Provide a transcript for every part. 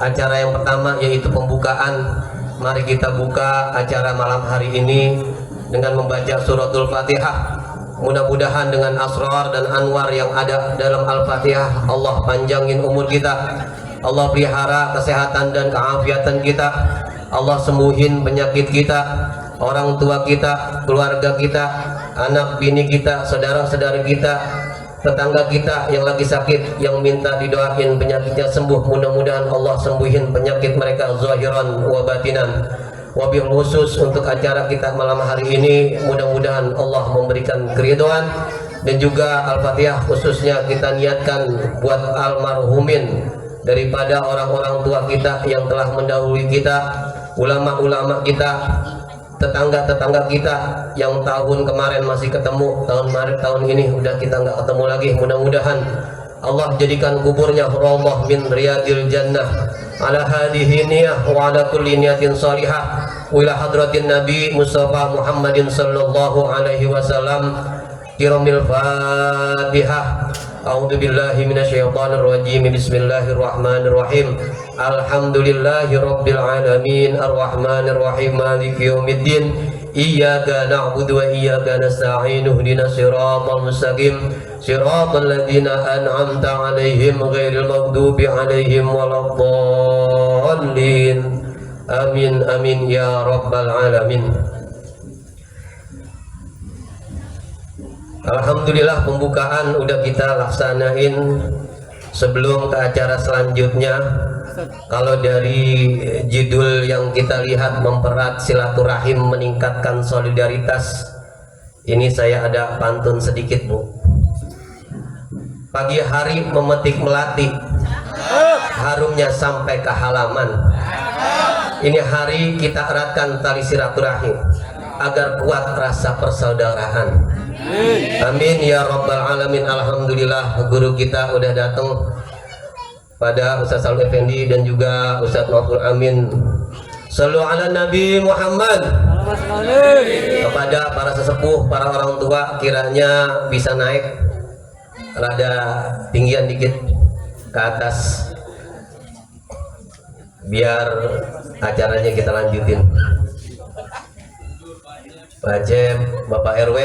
acara yang pertama yaitu pembukaan. Mari kita buka acara malam hari ini dengan membaca suratul Fatihah. Mudah-mudahan dengan asrar dan anwar yang ada dalam Al-Fatihah, Allah panjangin umur kita, Allah pelihara kesehatan dan keafiatan kita, Allah sembuhin penyakit kita, orang tua kita, keluarga kita, anak bini kita, saudara-saudara kita, tetangga kita yang lagi sakit, yang minta didoain penyakitnya sembuh. Mudah-mudahan Allah sembuhin penyakit mereka zahiran wa batinan. Wabil khusus untuk acara kita malam hari ini, mudah-mudahan Allah memberikan keridhaan. Dan juga Al-Fatihah khususnya kita niatkan buat almarhumin daripada orang-orang tua kita yang telah mendahului kita, ulama-ulama kita, tetangga-tetangga kita yang tahun kemarin masih ketemu, tahun Maret tahun ini udah kita nggak ketemu lagi. Mudah-mudahan Allah jadikan kuburnya rawdah min riyadil jannah ala hadhihi niyah wa ala kulli niyatin salihah wa ila hadratin nabi Mustafa Muhammadin sallallahu alaihi wasallam. Kiramil Fatihah. A'udzu billahi minasyaitonir rajim. Bismillahirrahmanirrahim. Alhamdulillahirabbil alamin arrahmanir rahim maliki yaumiddin. Iyyaka na'budu wa iyyaka nasta'in. Ihdinas siratal mustaqim. Siratal ladzina an'amta 'alaihim ghairil maghdubi 'alaihim waladdallin. Amin amin ya rabbal alamin. Alhamdulillah pembukaan udah kita laksanain. Sebelum ke acara selanjutnya, kalau dari judul yang kita lihat mempererat silaturahim, meningkatkan solidaritas, ini saya ada pantun sedikit, Bu. Pagi hari memetik melati, harumnya sampai ke halaman. Ini hari kita eratkan tali silaturahim agar kuat rasa persaudaraan. Amin ya rabbal alamin. Alhamdulillah guru kita udah datang, pada Ustaz Salih Effendi dan juga Ustaz Mahfud Amin. Sallu ala Nabi Muhammad. Kepada para sesepuh, para orang tua, kiranya bisa naik rada tinggian dikit ke atas biar acaranya kita lanjutin. Pak Jem, Bapak RW,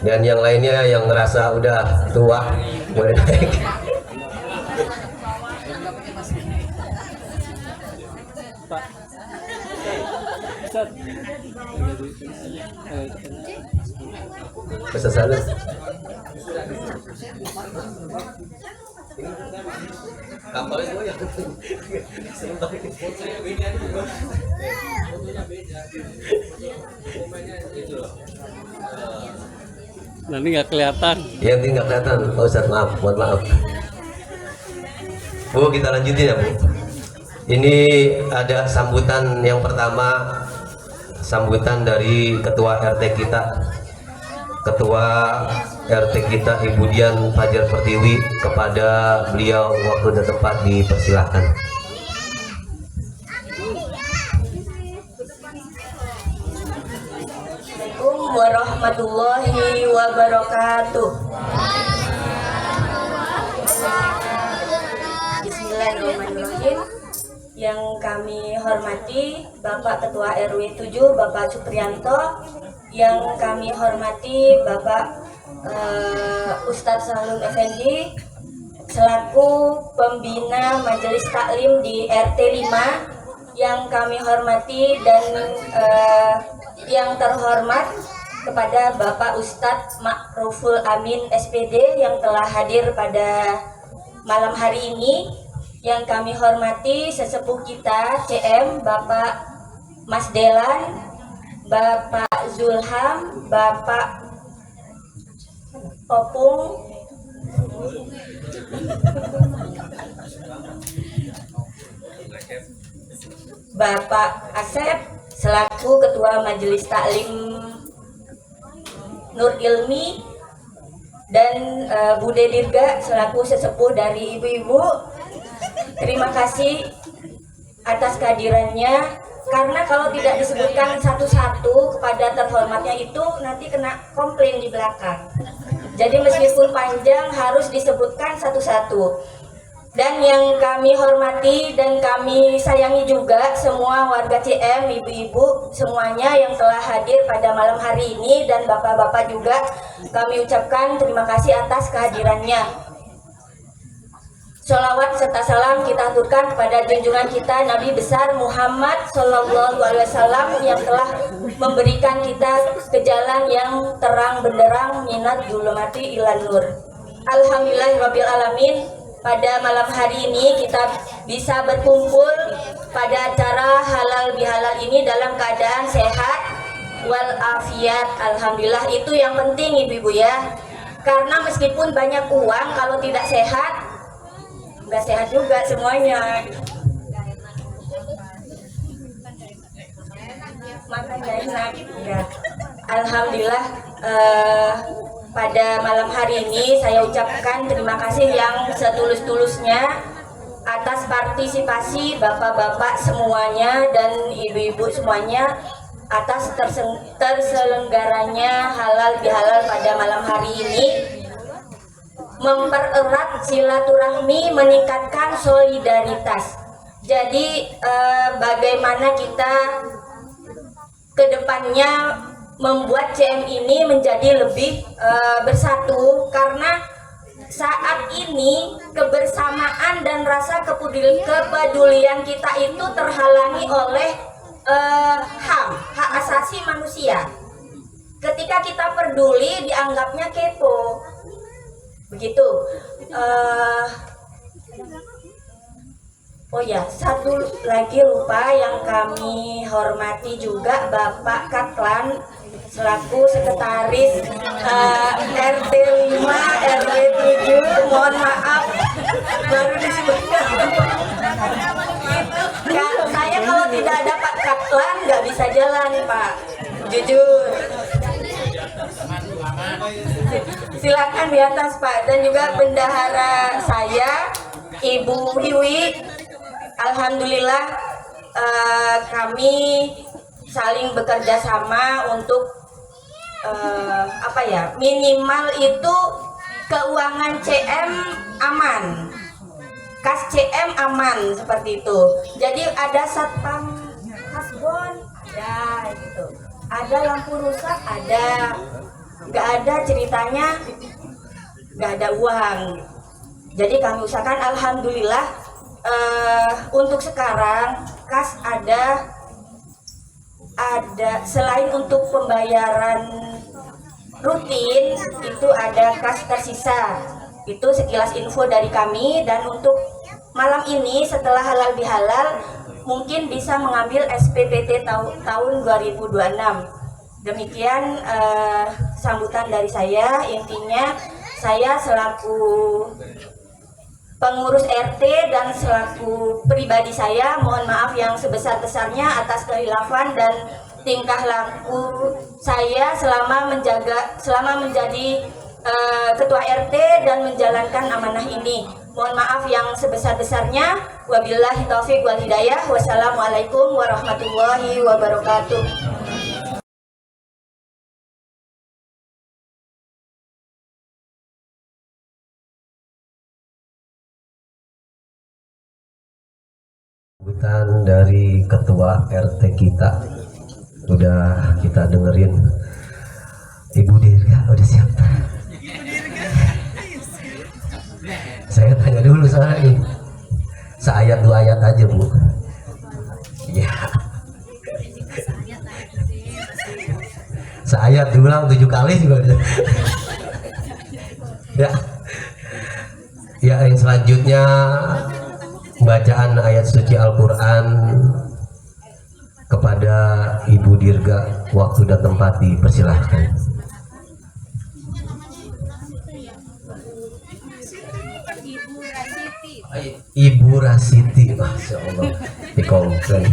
dan yang lainnya yang ngerasa udah tua boleh naik. Ustaz Saleh. Nanti nggak kelihatan. Ya, nanti nggak kelihatan. Oh, Ustaz, maaf, mohon maaf. Bu, kita lanjutin ya, Bu. Ini ada sambutan yang pertama, sambutan dari Ketua RT kita, Ketua RT kita Ibu Dian Fajar Pertiwi. Kepada beliau waktu dan tempat dipersilahkan. Assalamualaikum warahmatullahi wabarakatuh. Bismillahirrahmanirrahim. Yang kami hormati Bapak Ketua RW 7 Bapak Supriyanto, yang kami hormati Bapak Ustadz Salih Effendi selaku pembina Majelis Taklim di RT 5, yang kami hormati, dan yang terhormat kepada Bapak Ustadz Ma'ruful Amin SPD yang telah hadir pada malam hari ini, yang kami hormati sesepuh kita CM Bapak Mas Delan, Bapak Zulham, Bapak Opung, Bapak Asep selaku Ketua Majelis Taklim Nur Ilmi, dan Bude Dirga selaku sesepuh dari ibu-ibu. Terima kasih atas kehadirannya, karena kalau tidak disebutkan satu-satu kepada terhormatnya itu nanti kena komplain di belakang. Jadi meskipun panjang harus disebutkan satu-satu. Dan yang kami hormati dan kami sayangi juga semua warga CM, ibu-ibu semuanya yang telah hadir pada malam hari ini, dan bapak-bapak juga kami ucapkan terima kasih atas kehadirannya. Sholawat serta salam kita aturkan kepada junjungan kita Nabi besar Muhammad Sallallahu Alaihi Wasallam yang telah memberikan kita ke jalan yang terang benderang minat zulumati ilan nur. Alhamdulillahirabbil alamin. Pada malam hari ini kita bisa berkumpul pada acara halal bihalal ini dalam keadaan sehat walafiat. Alhamdulillah, itu yang penting ibu-ibu ya. Karena meskipun banyak uang, kalau tidak sehat, nggak sehat juga semuanya. Makan nggak enak. Ya. Alhamdulillah. Pada malam hari ini saya ucapkan terima kasih yang setulus-tulusnya atas partisipasi bapak-bapak semuanya dan ibu-ibu semuanya atas terselenggaranya halal bihalal pada malam hari ini, mempererat silaturahmi, meningkatkan solidaritas. Jadi bagaimana kita kedepannya membuat CM ini menjadi lebih bersatu, karena saat ini kebersamaan dan rasa kepedulian kita itu terhalangi oleh hak asasi manusia. Ketika kita peduli dianggapnya kepo, begitu. Oh ya, satu lagi lupa yang kami hormati juga Bapak Katlan selaku sekretaris RT 5 RW 7, mohon maaf baru disebutkan. Saya kalau tidak ada Pak Katlan nggak bisa jalan Pak, jujur. Silakan di atas Pak. Dan juga bendahara saya Ibu Hiwi. Alhamdulillah kami saling bekerja sama untuk minimal itu keuangan CM aman, kas CM aman, seperti itu. Jadi ada satpam kasbon, ada gitu. Ada lampu rusak, ada. Nggak ada ceritanya nggak ada uang. Jadi kami usahakan, alhamdulillah untuk sekarang kas ada selain untuk pembayaran rutin itu ada kas tersisa. Itu sekilas info dari kami. Dan untuk malam ini setelah halal bihalal mungkin bisa mengambil SPPT tahun 2026. Demikian sambutan dari saya. Intinya saya selaku pengurus RT dan selaku pribadi saya mohon maaf yang sebesar-besarnya atas kehilafan dan tingkah laku saya selama menjadi ketua RT dan menjalankan amanah ini. Mohon maaf yang sebesar-besarnya. Wabillahi taufiq wal hidayah. Wassalamualaikum warahmatullahi wabarakatuh. Sambutan dari ketua RT kita udah kita dengerin. Ibu Dirga udah siap? Saya tanya dulu soal ini. Seayat dua ayat aja Bu. Ya. Seayat diulang 7 kali juga bisa. Ya. Ya, yang selanjutnya bacaan ayat suci Al-Quran kepada Ibu Dirga. Waktu dan tempat dipersilahkan. Ibu Rasiti, Masya Allah, dikomplain.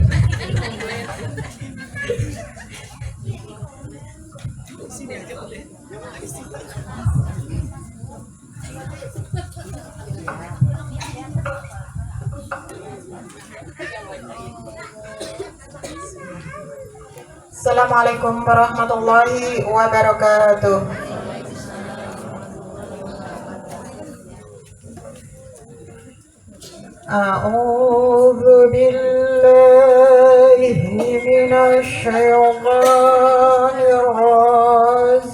Assalamualaikum warahmatullahi wabarakatuh. أعوذ بالله من الشيطان الرجيم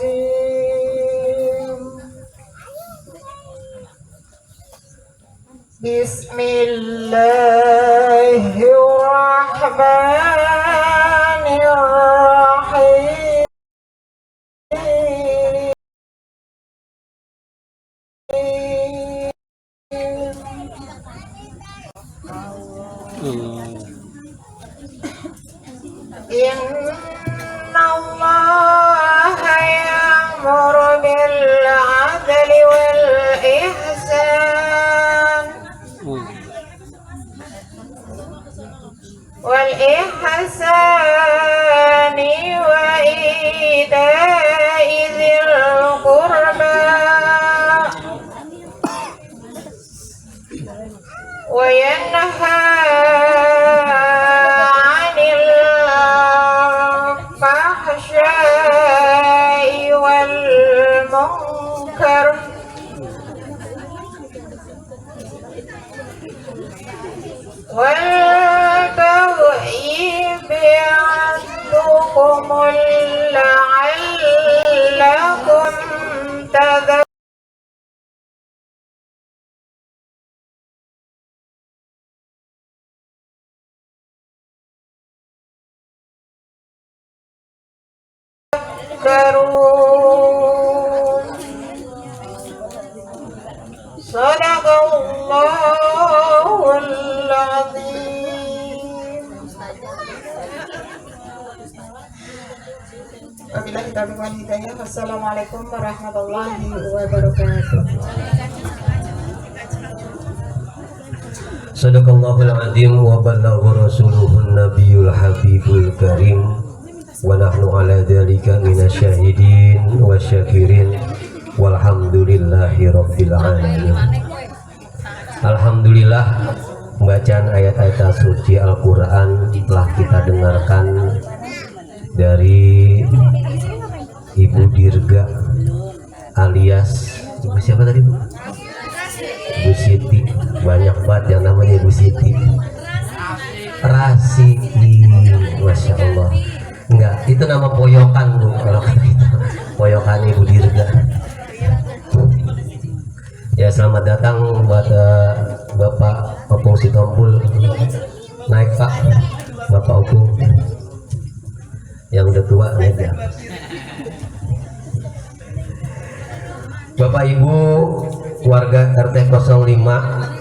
بسم الله الرحمن الرحيم إن الله يأمر بالعدل والإحسان وإيتاء ذي القربى وينهى عن الفحشاء والمنكر والبغي بعضكم لعلكم تذكرون صدق الله العظيم. Wabillahi taufiq wal hidayah. Wassalamualaikum warahmatullahi wabarakatuh. Sadaqallahul azim wa ballagha rasuluhun nabiyul habibul karim wa nahnu ala dzalika minasyahidin wa syakirin walhamdulillahi rabbil alamin. Alhamdulillah, bacaan ayat-ayat suci Al-Quran telah kita dengarkan dari Ibu Dirga alias Ibu siapa tadi Bu? Ibu Siti. Banyak banget yang namanya Ibu Siti. Rasidi, Masya Allah. Enggak, itu nama poyokan Bu. Kalau kata itu poyokan Ibu Dirga. Ya, selamat datang buat Bapak Opung Sitompul. Naik Pak, Bapak Opung yang udah tua naik ya. Bapak Ibu warga RT 05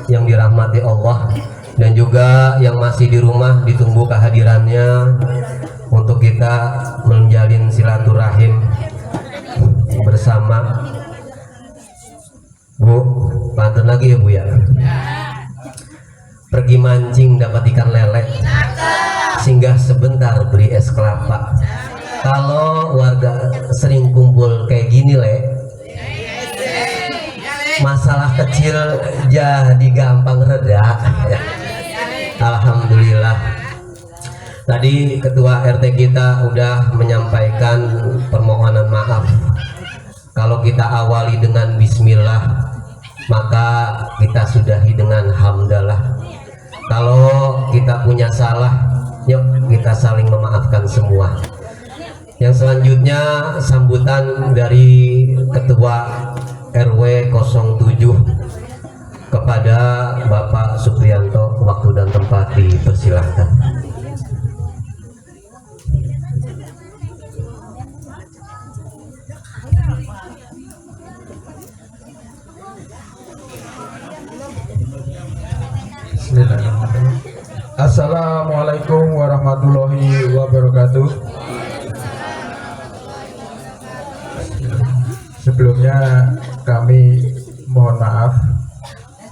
yang dirahmati Allah dan juga yang masih di rumah, ditunggu kehadirannya untuk kita menjalin silaturahim bersama. Bu, pantun lagi ya Bu ya. Pergi mancing dapat ikan lele, singgah sebentar beli es kelapa. Kalau warga sering kumpul kayak gini masalah kecil jadi gampang reda. Alhamdulillah. Tadi ketua RT kita udah menyampaikan permohonan maaf. Kalau kita awali dengan bismillah, maka kita sudahi dengan hamdalah. Kalau kita punya salah, yuk kita saling memaafkan semua. Yang selanjutnya sambutan dari ketua RW 07 kepada Bapak Supriyanto. Waktu dan tempat dipersilahkan. Assalamualaikum warahmatullahi wabarakatuh. Sebelumnya kami mohon maaf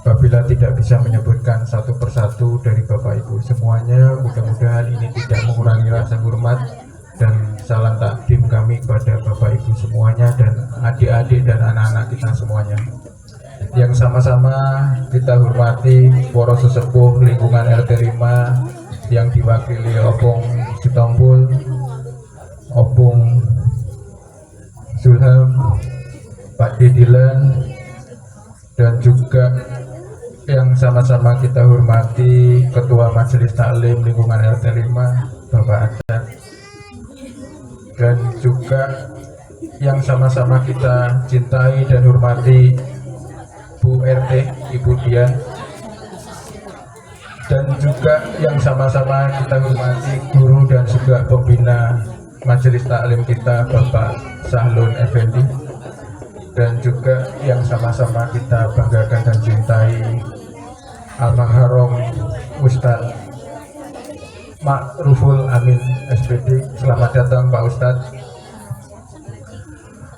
apabila tidak bisa menyebutkan satu persatu dari Bapak Ibu semuanya. Mudah-mudahan ini tidak mengurangi rasa hormat dan salam takdim kami kepada Bapak Ibu semuanya dan adik-adik dan anak-anak kita semuanya. Yang sama-sama kita hormati para sesepuh lingkungan RT 5 yang diwakili Opung Sitompul, Opung Zulham, Pak Dedilan, dan juga yang sama sama-sama kita hormati Ketua Majelis Taklim Lingkungan RT 5 Bapak Adat, dan juga yang sama-sama kita cintai dan hormati Bu RT Ibu Dian, dan juga yang sama-sama kita hormati guru dan juga pembina Majelis Taklim kita Bapak Sahlun Effendi, dan juga yang sama-sama kita banggakan dan cintai Almarhum Ustadz Ma'ruful Amin SPD. Selamat datang Pak Ustadz.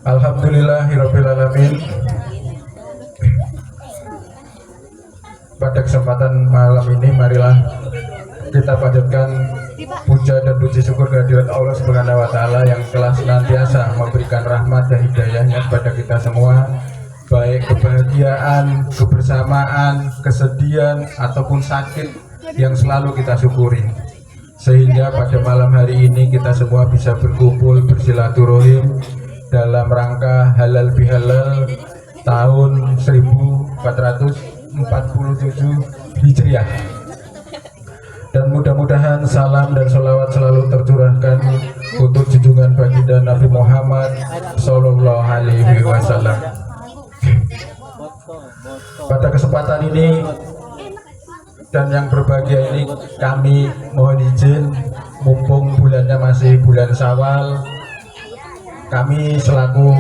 Alhamdulillahirabbil alamin. Pada kesempatan malam ini marilah kita panjatkan puja dan puji syukur kehadirat Allah Subhanahu wa taala yang telah senantiasa memberikan rahmat dan hidayahnya kepada kita semua, baik kebahagiaan, kebersamaan, kesedihan ataupun sakit yang selalu kita syukuri. Sehingga pada malam hari ini kita semua bisa berkumpul bersilaturahim dalam rangka halal bihalal tahun 1447 Hijriah. Dan mudah-mudahan salam dan sholawat selalu tercurahkan untuk junjungan baginda Nabi Muhammad Sallallahu Alaihi Wasallam. Pada kesempatan ini dan yang berbahagia ini, kami mohon izin, mumpung bulannya masih bulan Syawal, kami selaku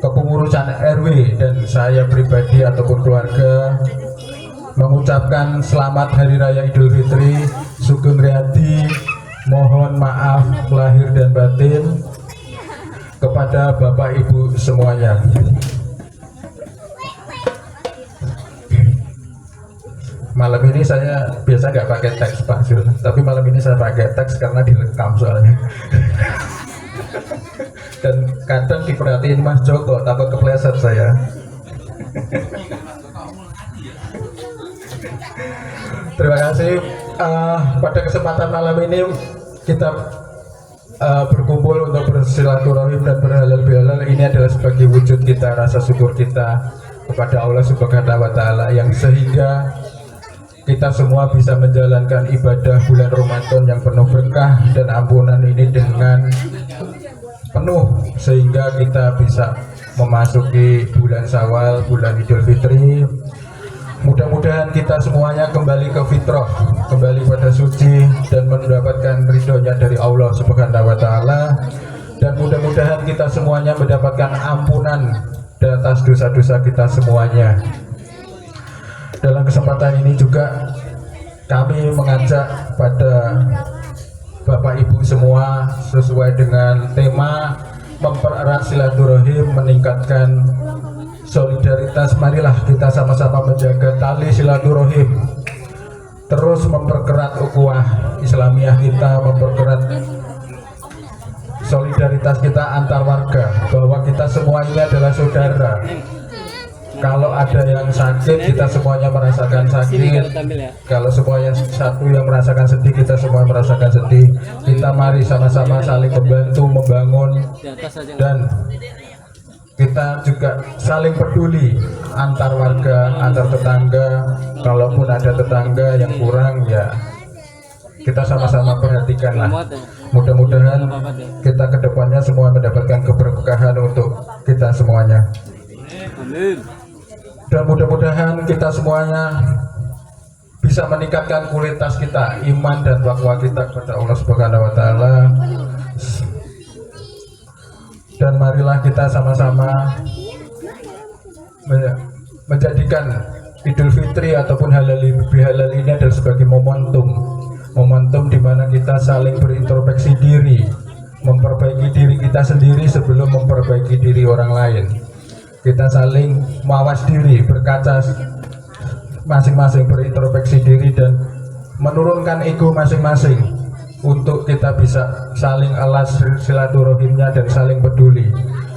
kepengurusan RW dan saya pribadi ataupun keluarga mengucapkan selamat Hari Raya Idul Fitri, sugeng riyadi, mohon maaf lahir dan batin kepada Bapak Ibu semuanya. Malam ini saya biasa nggak pakai teks Pak Sul, tapi malam ini saya pakai teks karena direkam soalnya. Dan kadang diperhatiin Mas Joko, takut kepleset saya. Terima kasih. Pada kesempatan malam ini kita berkumpul untuk bersilaturahim dan berhalal bihalal. Ini adalah sebagai wujud kita, rasa syukur kita kepada Allah Subhanahu wa taala yang sehingga kita semua bisa menjalankan ibadah bulan Ramadan yang penuh berkah dan ampunan ini dengan penuh, sehingga kita bisa memasuki bulan Syawal, bulan Idul Fitri. Mudah-mudahan kita semuanya kembali ke fitrah, kembali pada suci dan mendapatkan ridhonya dari Allah Subhanahu wa taala, dan mudah-mudahan kita semuanya mendapatkan ampunan atas dosa-dosa kita semuanya. Dalam kesempatan ini juga kami mengajak pada Bapak Ibu semua sesuai dengan tema mempererat silaturahim, meningkatkan solidaritas. Marilah kita sama-sama menjaga tali silaturahim, terus memperkerat ukhuwah Islamiyah kita, memperkerat solidaritas kita antar warga, bahwa kita semua ini adalah saudara. Kalau ada yang sakit, kita semuanya merasakan sakit. Kalau semuanya satu yang merasakan sedih, kita semua merasakan sedih. Kita mari sama-sama saling membantu, membangun, dan kita juga saling peduli antar warga, antar tetangga. Kalaupun ada tetangga yang kurang, ya kita sama-sama perhatikan lah. Mudah-mudahan kita kedepannya semua mendapatkan keberkahan untuk kita semuanya. Amin. Dan mudah-mudahan kita semuanya bisa meningkatkan kualitas kita, iman dan takwa kita kepada Allah Subhanahu wa taala. Dan marilah kita sama-sama menjadikan Idul Fitri ataupun halal bihalal ini adalah sebagai momentum di mana kita saling berintrospeksi diri, memperbaiki diri kita sendiri sebelum memperbaiki diri orang lain. Kita saling mawas diri, berkaca masing-masing, berintrospeksi diri dan menurunkan ego masing-masing untuk kita bisa saling elas silaturahimnya dan saling peduli.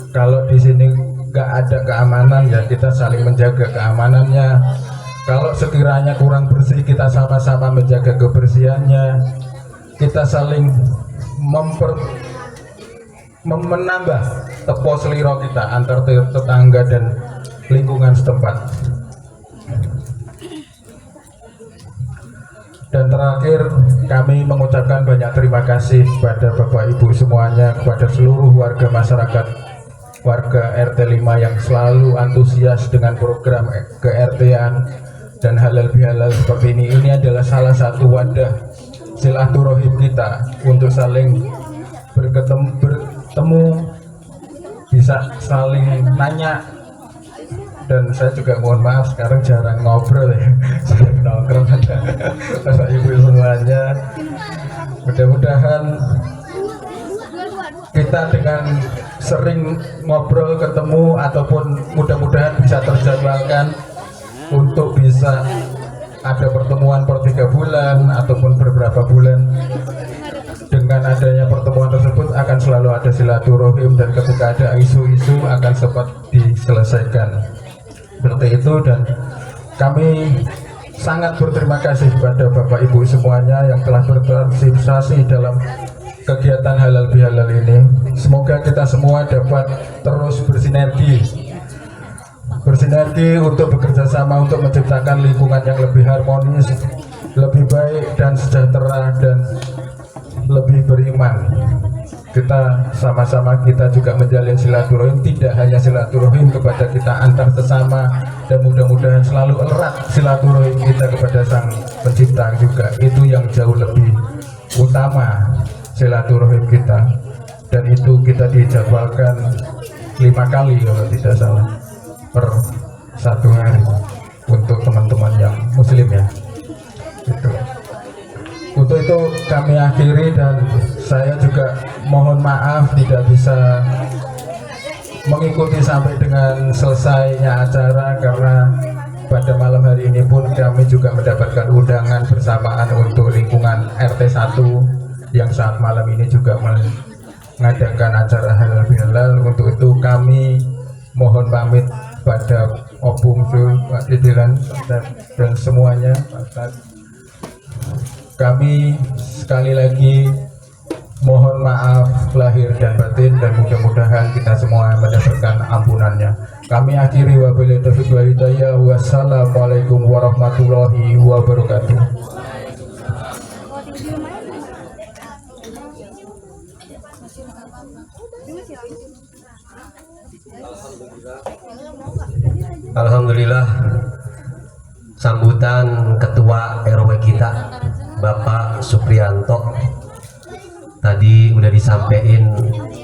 Kalau di sini nggak ada keamanan, ya kita saling menjaga keamanannya. Kalau sekiranya kurang bersih, kita sama-sama menjaga kebersihannya. Kita saling menambah tepo seliro kita antar tetangga dan lingkungan setempat. Dan terakhir, kami mengucapkan banyak terima kasih kepada Bapak Ibu semuanya, kepada seluruh warga masyarakat, warga RT 5 yang selalu antusias dengan program ke-RT-an dan halal bihalal seperti ini. Ini adalah salah satu wadah silaturahim kita untuk saling bertemu, bisa saling nanya. Dan saya juga mohon maaf sekarang jarang ngobrol ya, sering nongkrong ada Bapak Ibu semuanya. Mudah-mudahan kita dengan sering ngobrol, ketemu, ataupun mudah-mudahan bisa terjadwalkan untuk bisa ada pertemuan per 3 bulan ataupun beberapa bulan. Dengan adanya pertemuan tersebut akan selalu ada silaturahim, dan ketika ada isu-isu akan cepat diselesaikan. Seperti itu, dan kami sangat berterima kasih kepada Bapak Ibu semuanya yang telah berpartisipasi dalam kegiatan halal bihalal ini. Semoga kita semua dapat terus bersinergi untuk bekerja sama untuk menciptakan lingkungan yang lebih harmonis, lebih baik dan sejahtera, dan lebih beriman. Kita sama-sama kita juga menjalin silaturahim, tidak hanya silaturahim kepada kita antar sesama, dan mudah-mudahan selalu erat silaturahim kita kepada Sang Pencipta juga. Itu yang jauh lebih utama, silaturahim kita, dan itu kita dijadwalkan 5 kali kalau tidak salah per 1 hari untuk teman-teman yang muslim ya. Itu. Untuk itu kami akhiri, dan saya juga mohon maaf tidak bisa mengikuti sampai dengan selesainya acara, karena pada malam hari ini pun kami juga mendapatkan undangan bersamaan untuk lingkungan RT 1 yang saat malam ini juga mengadakan acara halal bihalal. Untuk itu kami mohon pamit pada Opung Sul, Pak Didilan, dan semuanya, Pak Ustaz. Kami sekali lagi mohon maaf lahir dan batin, dan mudah-mudahan kita semua mendapatkan ampunannya. Kami akhiri, wabillahi taufiq wal hidayah. Wassalamualaikum warahmatullahi wabarakatuh. Alhamdulillah, sambutan Ketua RW kita Bapak Supriyanto tadi udah disampaikan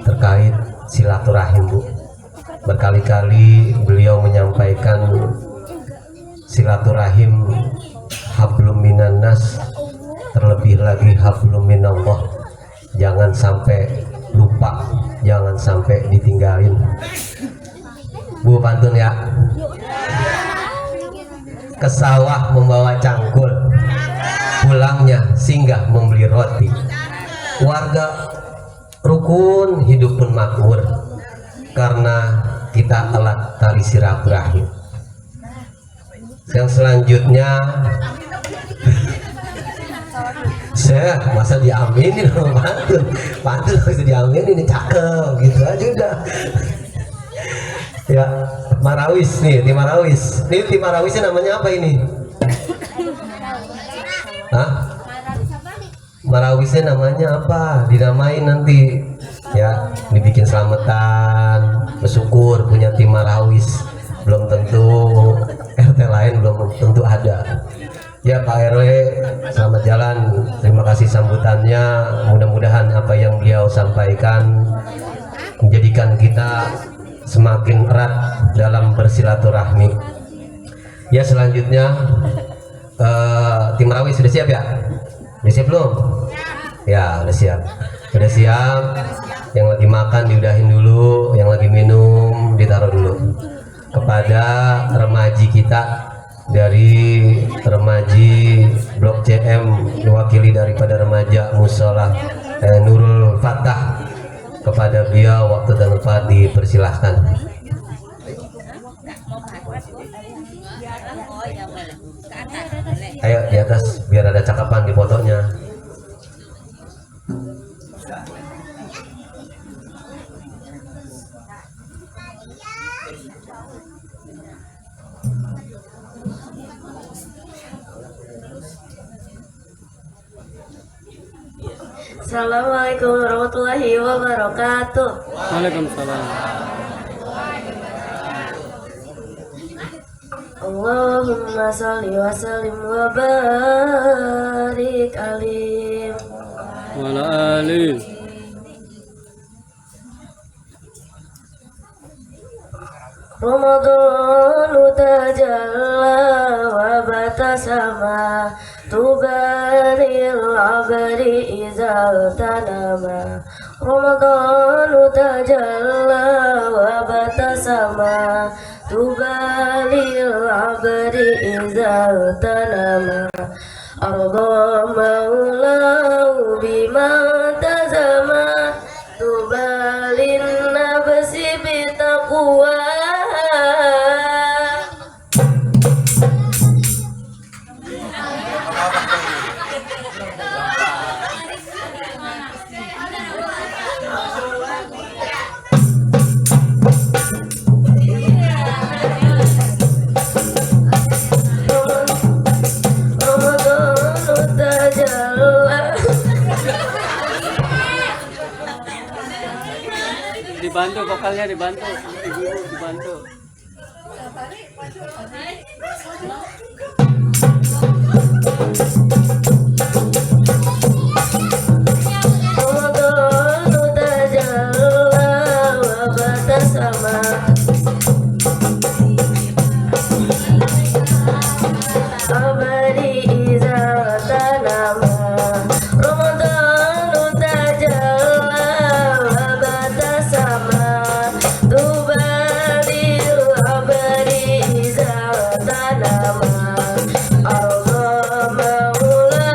terkait silaturahim, Bu. Berkali-kali beliau menyampaikan silaturahim hablum minan nas, terlebih lagi hablum minallah. Jangan sampai lupa, jangan sampai ditinggalin. Bu, pantun ya. Ke sawah membawa cangkul, pulangnya singgah membeli roti. Warga rukun, hidup pun makmur, karena kita alat tali silaturahim. Yang selanjutnya, saya masa diaminin sama pantun bisa diaminin, ini cakep gitu aja udah. Ya, Marawis nih, tim Marawis. Ini tim Marawisnya namanya apa ini? Hah? Marawisnya namanya apa? Dinamain nanti. Ya, dibikin selamatan, bersyukur punya tim Marawis. Belum tentu RT lain belum tentu ada. Ya Pak RW, selamat jalan. Terima kasih sambutannya. Mudah-mudahan apa yang beliau sampaikan menjadikan kita semakin erat dalam bersilaturahmi. Ya, selanjutnya tim Rawi sudah siap ya? Sudah siap belum? Ya, udah siap. Sudah siap. Yang lagi makan diudahin dulu, yang lagi minum ditaruh dulu. Kepada remaji kita dari remaji Blok CM, mewakili daripada remaja Musola Nurul Fatah, kepada beliau waktu dan tempat dipersilahkan. Ayo di atas biar ada cakapan di fotonya. Assalamualaikum warahmatullahi wabarakatuh. Waalaikumsalam. Allahumma salli wa sallim wa barik alim. Wala ali. Ramadhanu tajalla wa batasama tubaril abri izal tanama. Ramadhanu tajalla wa batasama tubaril abri izal tanama. Arda maulahu bima tazama tubalin nafsi bitaqwa. Dibantu vokalnya, dibantu. Ibu dibantu. Ramadhanu tajalla wa batasama abadi izal tanama. Ramadhanu tajalla wa batasama tubalil abadi izal tanama. Allah maula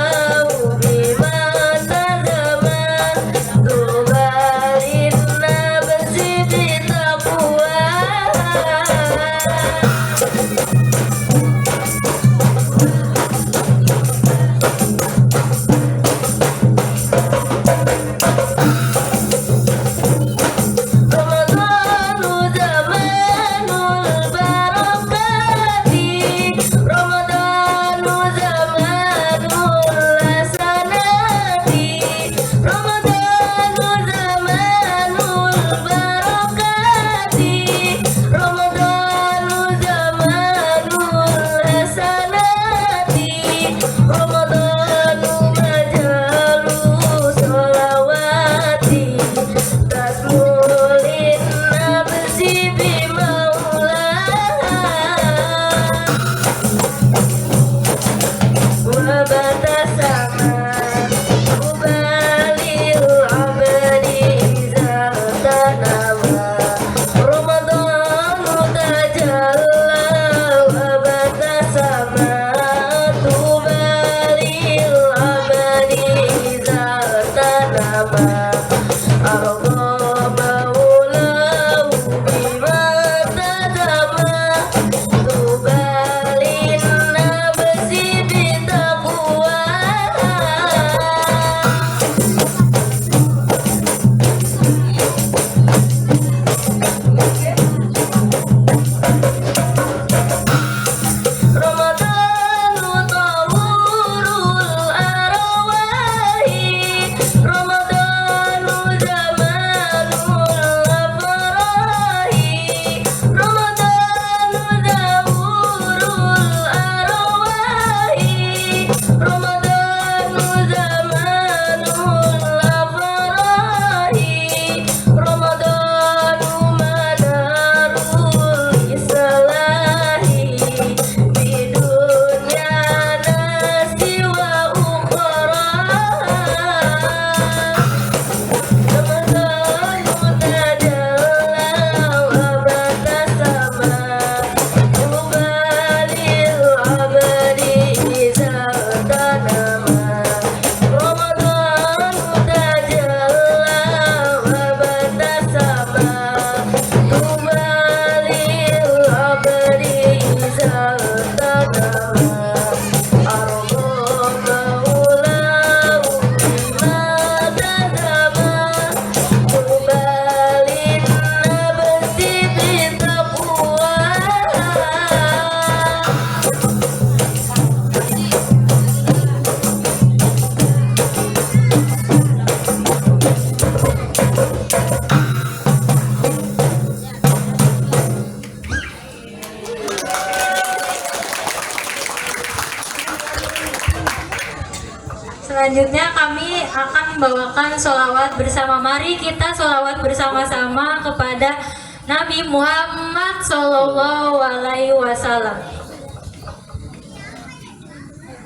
Selanjutnya kami akan membawakan sholawat bersama. Mari kita sholawat bersama-sama kepada Nabi Muhammad Sallallahu Alaihi Wasallam.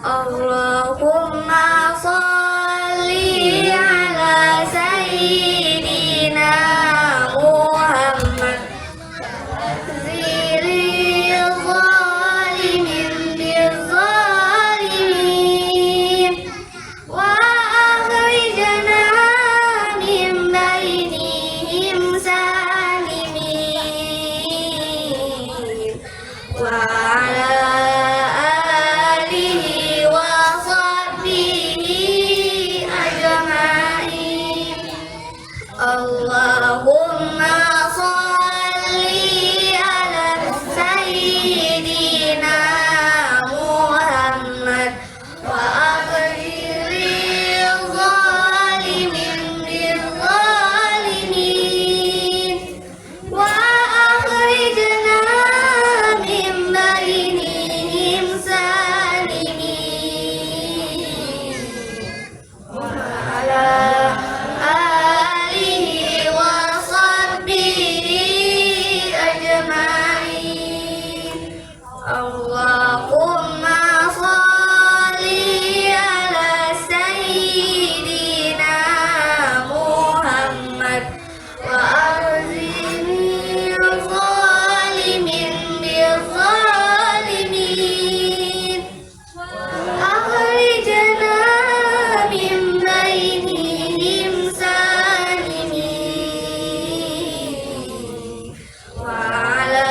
Allahumma sholli ala sayyidina Muhammad ziril zalimin bizzalimin wa akhrijna min bainihim salimin wa ala alihi wa sahbihi ajma'in. Allahumma sholli ala sayyidina Muhammad wa akhrijil zalimin bizzalimin wa akhrijna min bainihim salimin wa ala alihi wa sahbihi ajma'in. Allahumma sholli ala sayyidina Muhammad wa akhrijil zalimin bizzalimin akhrijna min bainihim salimin wa ala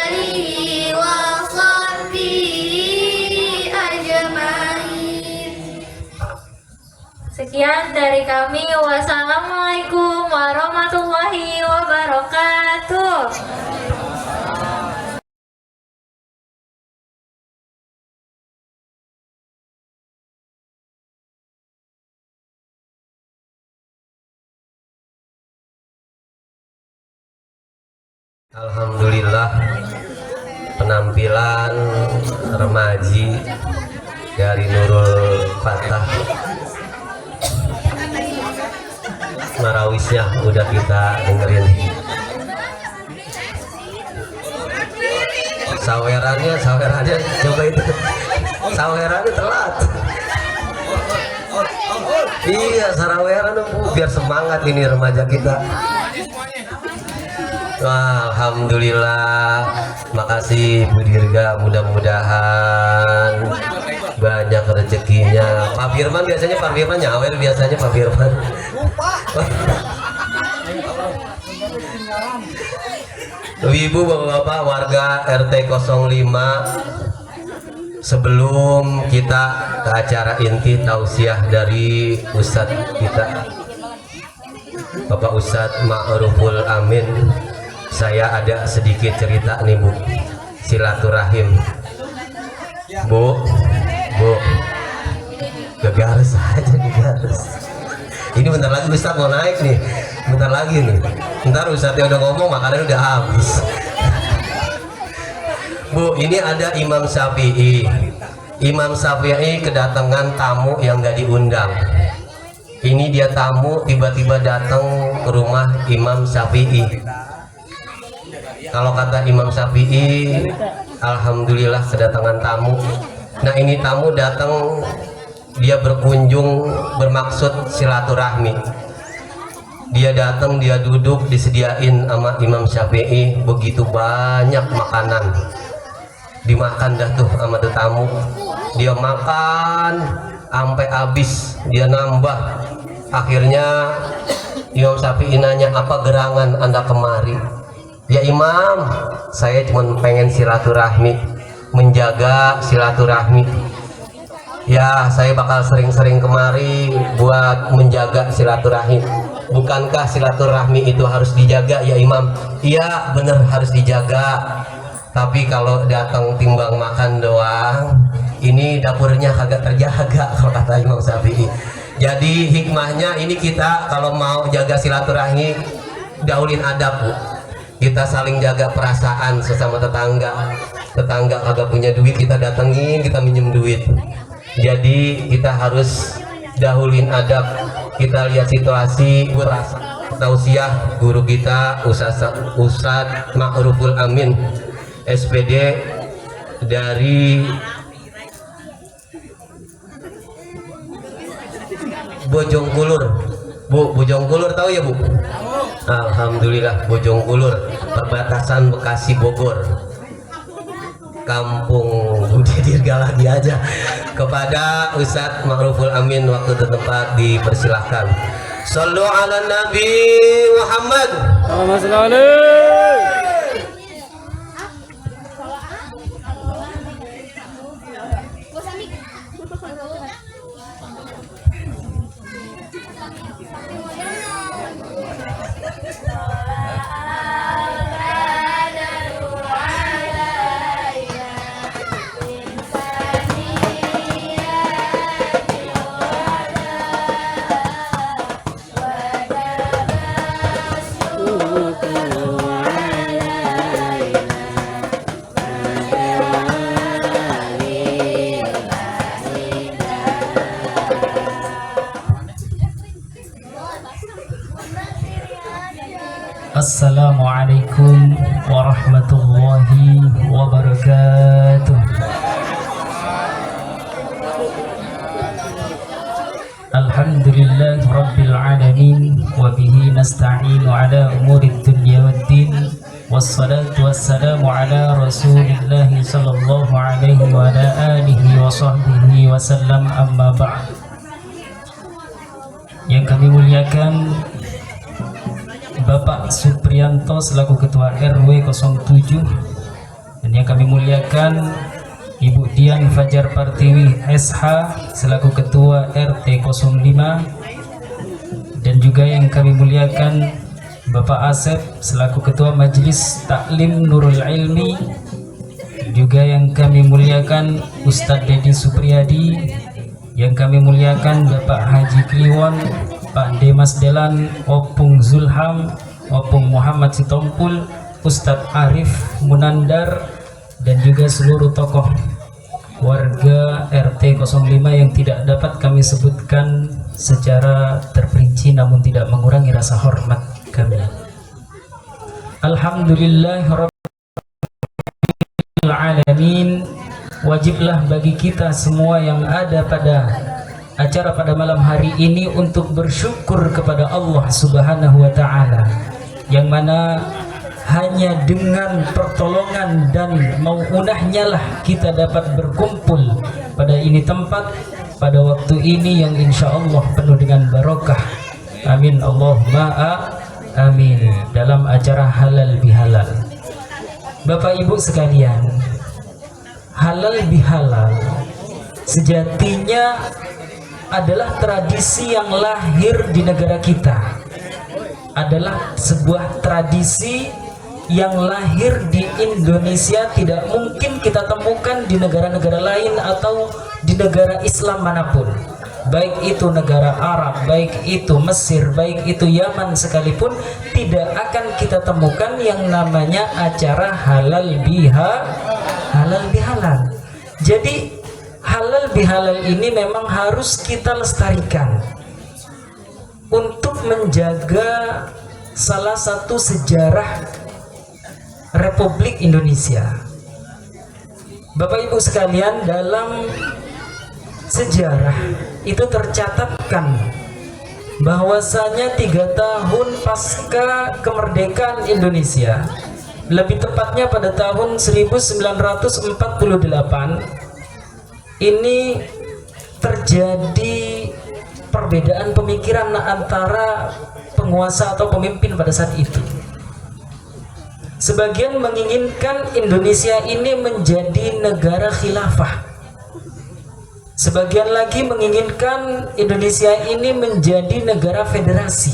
alihi wa sahbihi ajma'in. Sekian dari kami. Wassalamualaikum warahmatullahi wabarakatuh. Alhamdulillah, penampilan remaji dari Nurul Fatah, marawisnya udah kita dengerin. Sawerannya coba itu, sawerannya telat. Iya, saraweran Bu, biar semangat ini remaja kita. Wah, alhamdulillah, makasih Bu Dirga, mudah-mudahan banyak rezekinya. Pak Firman biasanya, Pak Firman nyawer biasanya Pak Firman. Ibu, bapak-bapak, warga RT 05, sebelum kita ke acara inti tausiah dari Ustadz kita, Bapak Ustadz Ma'ruful Amin, saya ada sedikit cerita nih Bu, silaturahim. Bu, gegares aja, gegares. Ini bentar lagi Ustadz mau naik nih, bentar lagi nih. Bentar Ustadznya udah ngomong, makanan udah habis. Bu, ini ada Imam Syafi'i. Imam Syafi'i kedatangan tamu yang gak diundang. Ini dia tamu tiba-tiba datang ke rumah Imam Syafi'i. Kalau kata Imam Syafi'i, alhamdulillah kedatangan tamu. Nah, ini tamu datang, dia berkunjung bermaksud silaturahmi. Dia datang, dia duduk, disediain sama Imam Syafi'i begitu banyak makanan. Dimakan dah tuh sama tuh tamu. Dia makan sampai habis, dia nambah. Akhirnya Imam Syafi'i nanya, apa gerangan Anda kemari? Ya Imam, saya cuma pengen silaturahmi, menjaga silaturahmi. Ya, saya bakal sering-sering kemari buat menjaga silaturahmi. Bukankah silaturahmi itu harus dijaga ya Imam? Iya, bener harus dijaga. Tapi kalau datang timbang makan doang, ini dapurnya kagak terjaga, kalau kata Imam Syafi'i. Jadi hikmahnya ini, kita kalau mau jaga silaturahmi, dahulin adab Bu. Kita saling jaga perasaan sesama tetangga. Tetangga kagak punya duit, kita datengin, kita minjem duit. Jadi kita harus dahulin adab. Kita lihat situasi tausiah guru kita Ustadz Ma'ruful Amin SPD dari Bojongkulur. Bu, Bojongkulur tahu ya Bu? Alhamdulillah, Bojongkulur, perbatasan Bekasi Bogor, kampung Budi Dirgaladi aja. Kepada Ustadz Ma'ruful Amin waktu dan tempat dipersilahkan. Shallu ala Nabi Muhammad. Allahumma shalli alaihi. Assalamualaikum warahmatullahi wabarakatuh. Alhamdulillah rabbil alamin wa bihi nasta'inu ala umurid dunya waddin wassalatu wassalamu ala rasulillah sallallahu alaihi wa ala alihi wa sahbihi wa sallam, amma ba'd. Yang kami muliakan Bapak Supriyanto selaku Ketua RW 07, dan yang kami muliakan Ibu Dian Fajar Partiwi SH selaku Ketua RT 05, dan juga yang kami muliakan Bapak Asep selaku Ketua Majelis Taklim Nurul Ilmi, juga yang kami muliakan Ustadz Dedi Supriyadi, yang kami muliakan Bapak Haji Kliwon, Pak Demas Delan, Opung Zulham, Opung Muhammad Sitompul, Ustadz Arif Munandar, dan juga seluruh tokoh warga RT 05 yang tidak dapat kami sebutkan secara terperinci, namun tidak mengurangi rasa hormat kami. Alhamdulillahirabbil alamin. Wajiblah bagi kita semua yang ada pada acara pada malam hari ini untuk bersyukur kepada Allah Subhanahu wa Ta'ala, yang mana hanya dengan pertolongan dan mauunahnya lah kita dapat berkumpul pada ini tempat pada waktu ini yang insya Allah penuh dengan barokah. Amin Allahumma amin. Dalam acara halal bihalal, Bapak Ibu sekalian, halal bihalal sejatinya adalah tradisi yang lahir di negara kita, adalah sebuah tradisi yang lahir di Indonesia, tidak mungkin kita temukan di negara-negara lain atau di negara Islam manapun, baik itu negara Arab, baik itu Mesir, baik itu Yaman sekalipun, tidak akan kita temukan yang namanya acara halal bihalal. Jadi halal bihalal ini memang harus kita lestarikan untuk menjaga salah satu sejarah Republik Indonesia. Bapak Ibu sekalian, dalam sejarah itu tercatatkan bahwasanya 3 tahun pasca kemerdekaan Indonesia, lebih tepatnya pada tahun 1948, ini terjadi perbedaan pemikiran antara penguasa atau pemimpin pada saat itu. Sebagian menginginkan Indonesia ini menjadi negara khilafah, sebagian lagi menginginkan Indonesia ini menjadi negara federasi,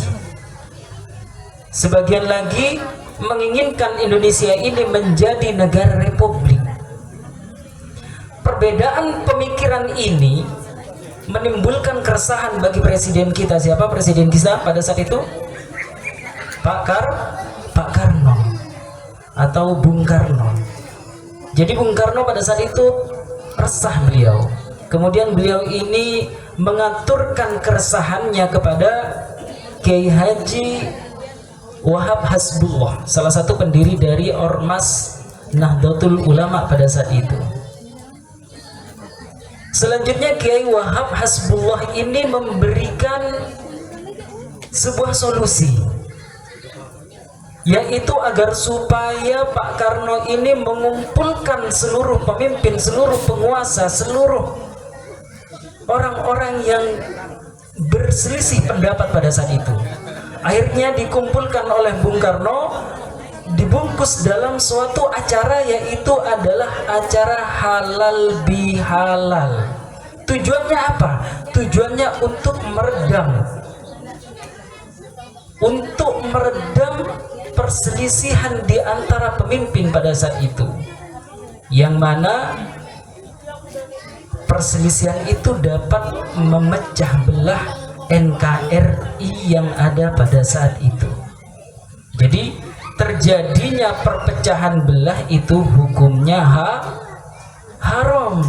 sebagian lagi menginginkan Indonesia ini menjadi negara republik. Perbedaan pemikiran ini menimbulkan keresahan bagi presiden kita. Siapa presiden kita pada saat itu? Pak Karno atau Bung Karno. Jadi Bung Karno pada saat itu resah beliau Kemudian beliau ini mengaturkan keresahannya kepada Kiai Haji Wahab Hasbullah, salah satu pendiri dari Ormas Nahdlatul Ulama pada saat itu. Selanjutnya Kiai Wahab Hasbullah ini memberikan sebuah solusi, yaitu agar supaya Pak Karno ini mengumpulkan seluruh pemimpin, seluruh penguasa, seluruh orang-orang yang berselisih pendapat pada saat itu. Akhirnya dikumpulkan oleh Bung Karno, dibungkus dalam suatu acara, yaitu adalah acara halal bihalal. Tujuannya apa? Tujuannya untuk meredam perselisihan di antara pemimpin pada saat itu, yang mana perselisihan itu dapat memecah belah NKRI yang ada pada saat itu. Jadi terjadinya perpecahan belah itu hukumnya haram.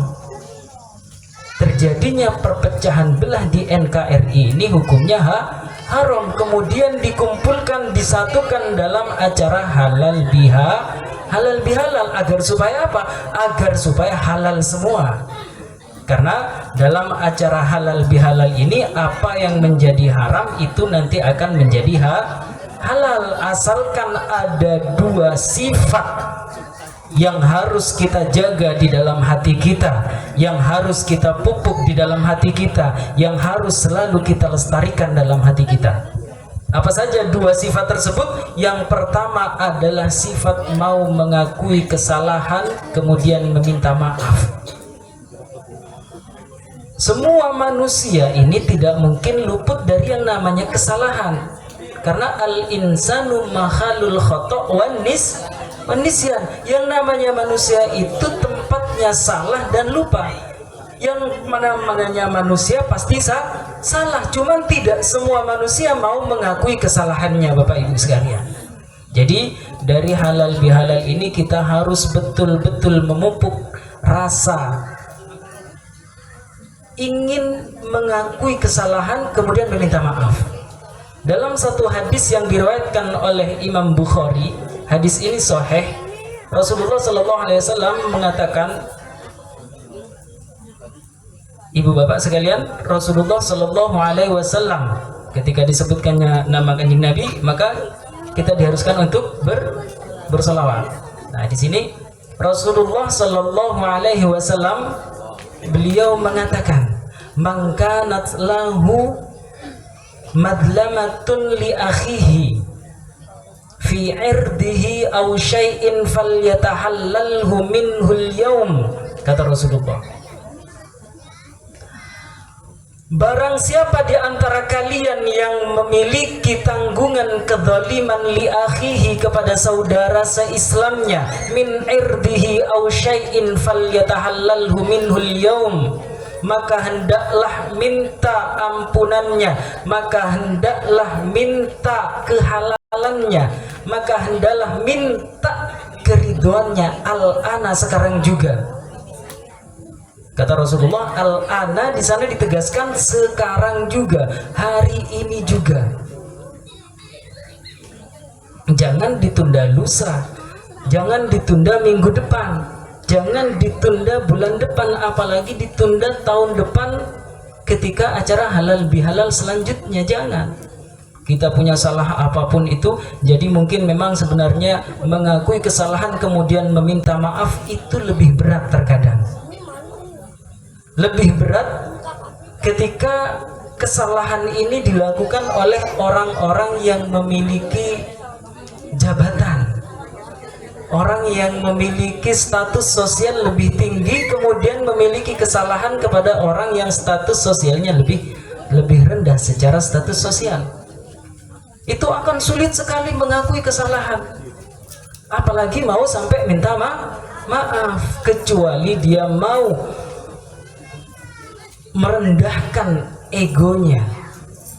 Terjadinya perpecahan belah di NKRI ini hukumnya haram. Kemudian dikumpulkan, disatukan dalam acara halal bihalal, agar supaya apa? Agar supaya halal semua. Karena dalam acara halal bihalal ini, apa yang menjadi haram itu nanti akan menjadi halal, asalkan ada dua sifat yang harus kita jaga di dalam hati kita, yang harus kita pupuk di dalam hati kita, yang harus selalu kita lestarikan dalam hati kita. Apa saja dua sifat tersebut? Yang pertama adalah sifat mau mengakui kesalahan, kemudian meminta maaf. Semua manusia ini tidak mungkin luput dari yang namanya kesalahan, karena al-insanu makhalul khata' wan nisyan. Yang namanya manusia itu tempatnya salah dan lupa. Yang namanya manusia pasti salah, cuman tidak semua manusia mau mengakui kesalahannya, Bapak Ibu sekalian. Jadi dari halal bihalal ini kita harus betul-betul memupuk rasa ingin mengakui kesalahan, kemudian meminta maaf. Dalam satu hadis yang diriwayatkan oleh Imam Bukhari, hadis ini sahih, Rasulullah SAW mengatakan, ibu bapak sekalian, Rasulullah SAW ketika disebutkannya nama kanjeng Nabi, maka kita diharuskan untuk bersolawat. Nah, di sini Rasulullah SAW beliau mengatakan, man kanat lahu madlamatun li akhihi fi irdihi aw syai'in falyatahallalhu minhu al-yawm, kata Rasulullah. Barang siapa di antara kalian yang memiliki tanggungan kezaliman li akhihi kepada saudara seislamnya, min irdihi aw syai'in falyatahallalhu minhul yawm, maka hendaklah minta ampunannya, maka hendaklah minta kehalalannya, maka hendaklah minta keridhoannya al-ana, sekarang juga. Kata Rasulullah, al-ana di sana ditegaskan sekarang juga, hari ini juga. Jangan ditunda lusa, jangan ditunda minggu depan, jangan ditunda bulan depan, apalagi ditunda tahun depan ketika acara halal bihalal selanjutnya. Jangan. Kita punya salah apapun itu, jadi mungkin memang sebenarnya mengakui kesalahan kemudian meminta maaf itu lebih berat terkadang. Lebih berat ketika kesalahan ini dilakukan oleh orang-orang yang memiliki jabatan, orang yang memiliki status sosial lebih tinggi, kemudian memiliki kesalahan kepada orang yang status sosialnya lebih rendah secara status sosial. Itu akan sulit sekali mengakui kesalahan, apalagi mau sampai minta maaf, kecuali dia mau merendahkan egonya,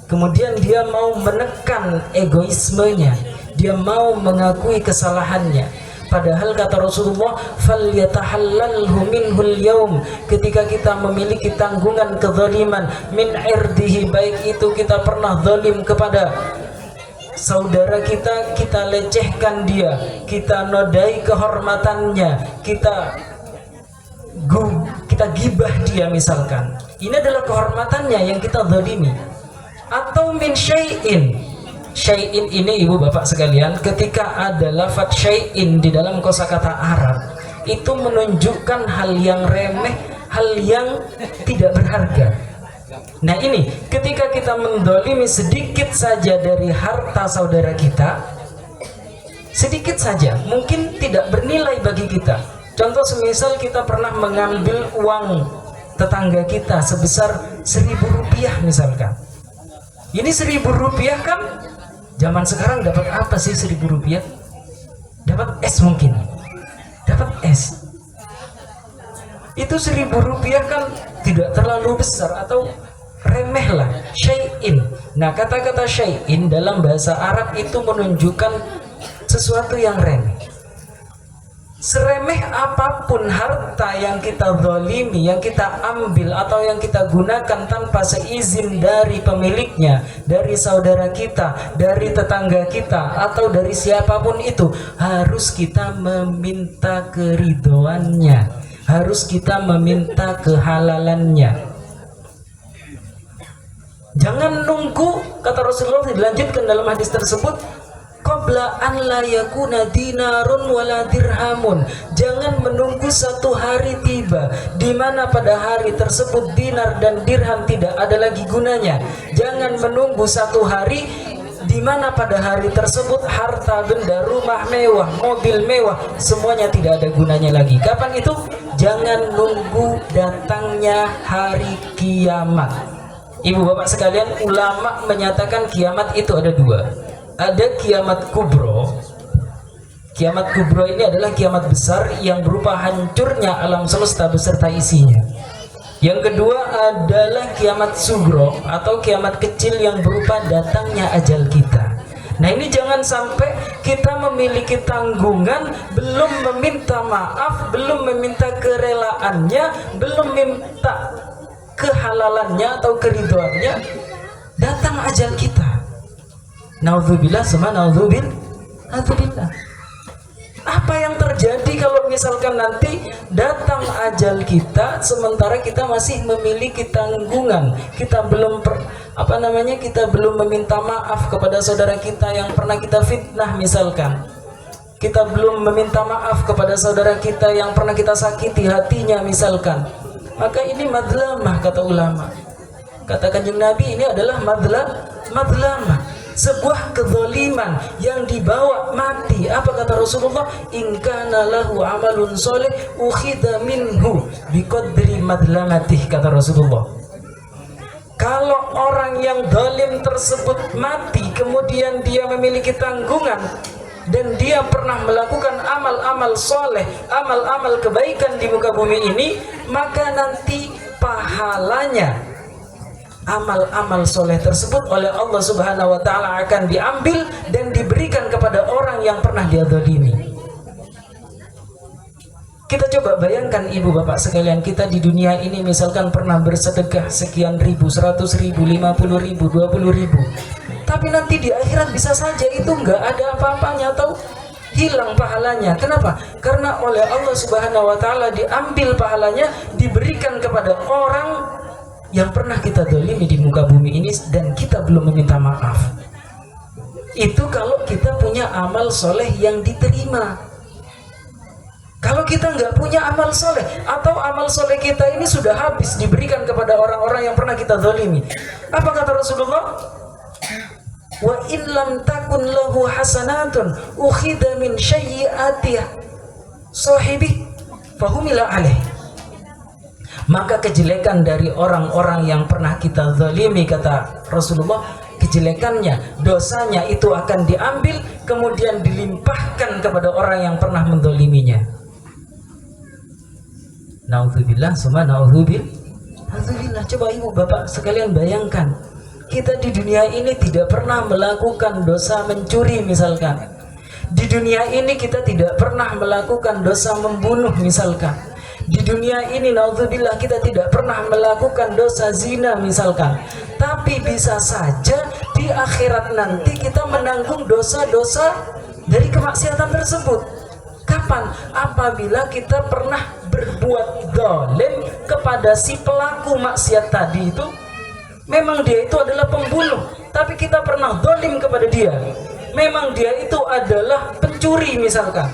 kemudian dia mau menekan egoismenya, dia mau mengakui kesalahannya, Padahal kata Rasulullah, falyatahallalhu minhul yaum, ketika kita memiliki tanggungan kezaliman min irdihi, baik itu kita pernah zalim kepada saudara kita, kita lecehkan dia, kita nodai kehormatannya, kita gibah dia misalkan, ini adalah kehormatannya yang kita zalimi. Atau min syai'in, syai'in ini ibu bapak sekalian, ketika ada lafadz syai'in di dalam kosakata Arab, itu menunjukkan hal yang remeh, hal yang tidak berharga. Nah ini, ketika kita mendolimi sedikit saja dari harta saudara kita, sedikit saja, mungkin tidak bernilai bagi kita. Contoh semisal kita pernah mengambil uang tetangga kita sebesar 1.000 rupiah misalkan. Ini 1.000 rupiah kan, zaman sekarang dapat apa sih 1.000 rupiah? Dapat es mungkin, dapat es. Itu 1.000 rupiah kan tidak terlalu besar atau remeh lah, syai'in. Nah kata-kata syai'in dalam bahasa Arab itu menunjukkan sesuatu yang remeh. Seremeh apapun harta yang kita zalimi, yang kita ambil atau yang kita gunakan tanpa seizin dari pemiliknya, dari saudara kita, dari tetangga kita, atau dari siapapun itu, harus kita meminta keridhoannya, harus kita meminta kehalalannya. Jangan nunggu, kata Rasulullah dilanjutkan dalam hadis tersebut, qabla an la yakuna dinarun wala dirhamun. Jangan menunggu satu hari tiba di mana pada hari tersebut dinar dan dirham tidak ada lagi gunanya. Jangan menunggu satu hari di mana pada hari tersebut harta benda, rumah mewah, mobil mewah, semuanya tidak ada gunanya lagi. Kapan itu? Jangan nunggu datangnya hari kiamat. Ibu bapak sekalian, ulama menyatakan kiamat itu ada dua. Ada kiamat kubro. Kiamat kubro ini adalah kiamat besar yang berupa hancurnya alam semesta beserta isinya. Yang kedua adalah kiamat sugro atau kiamat kecil yang berupa datangnya ajal kita. Nah ini jangan sampai kita memiliki tanggungan, belum meminta maaf, belum meminta kerelaannya, belum minta kehalalannya atau keridhoannya, datang ajal kita. Naudzubillah, sama naudzubillah. Apa yang terjadi kalau misalkan nanti datang ajal kita sementara kita masih memiliki tanggungan, kita belum kita belum meminta maaf kepada saudara kita yang pernah kita fitnah misalkan, kita belum meminta maaf kepada saudara kita yang pernah kita sakiti hatinya misalkan, maka ini madlamah kata ulama. Kata Kanjeng Nabi, ini adalah madlamah, sebuah kezaliman yang dibawa mati. Apa kata Rasulullah? In kana lahu amalun soleh ukhidha minhu biqadri madlamatih, kata Rasulullah. Kalau orang yang zalim tersebut mati kemudian dia memiliki tanggungan dan dia pernah melakukan amal-amal soleh, amal-amal kebaikan di muka bumi ini, maka nanti pahalanya amal-amal soleh tersebut oleh Allah Subhanahu wa ta'ala akan diambil dan diberikan kepada orang yang pernah dia zalimi. Kita coba bayangkan ibu bapak sekalian, kita di dunia ini misalkan pernah bersedekah sekian ribu, 100.000, 50.000, 20.000, tapi nanti di akhirat bisa saja itu nggak ada apa-apanya atau hilang pahalanya. Kenapa? Karena oleh Allah Subhanahu wa ta'ala diambil pahalanya, diberikan kepada orang yang pernah kita zalimi di muka bumi ini dan kita belum meminta maaf. Itu kalau kita punya amal soleh yang diterima. Kalau kita nggak punya amal soleh atau amal soleh kita ini sudah habis diberikan kepada orang-orang yang pernah kita zalimi, apa kata Rasulullah? Wa in lam takun lahu hasanatun ukhidha min sayyi'ati sahibi fahumila alaih. Maka kejelekan dari orang-orang yang pernah kita zalimi, kata Rasulullah, kejelekannya, dosanya itu akan diambil kemudian dilimpahkan kepada orang yang pernah menzaliminya. Naudzubillah, summa naudzubillah. Coba ibu bapak sekalian bayangkan, kita di dunia ini tidak pernah melakukan dosa mencuri misalkan, Di dunia ini kita tidak pernah melakukan dosa membunuh misalkan. Di dunia ini naudzubillah kita tidak pernah melakukan dosa zina misalkan. Tapi bisa saja di akhirat nanti kita menanggung dosa-dosa dari kemaksiatan tersebut. Kapan? Apabila kita pernah berbuat zalim kepada si pelaku maksiat tadi itu. Memang dia itu adalah pembunuh, tapi kita pernah zalim kepada dia. Memang dia itu adalah pencuri misalkan,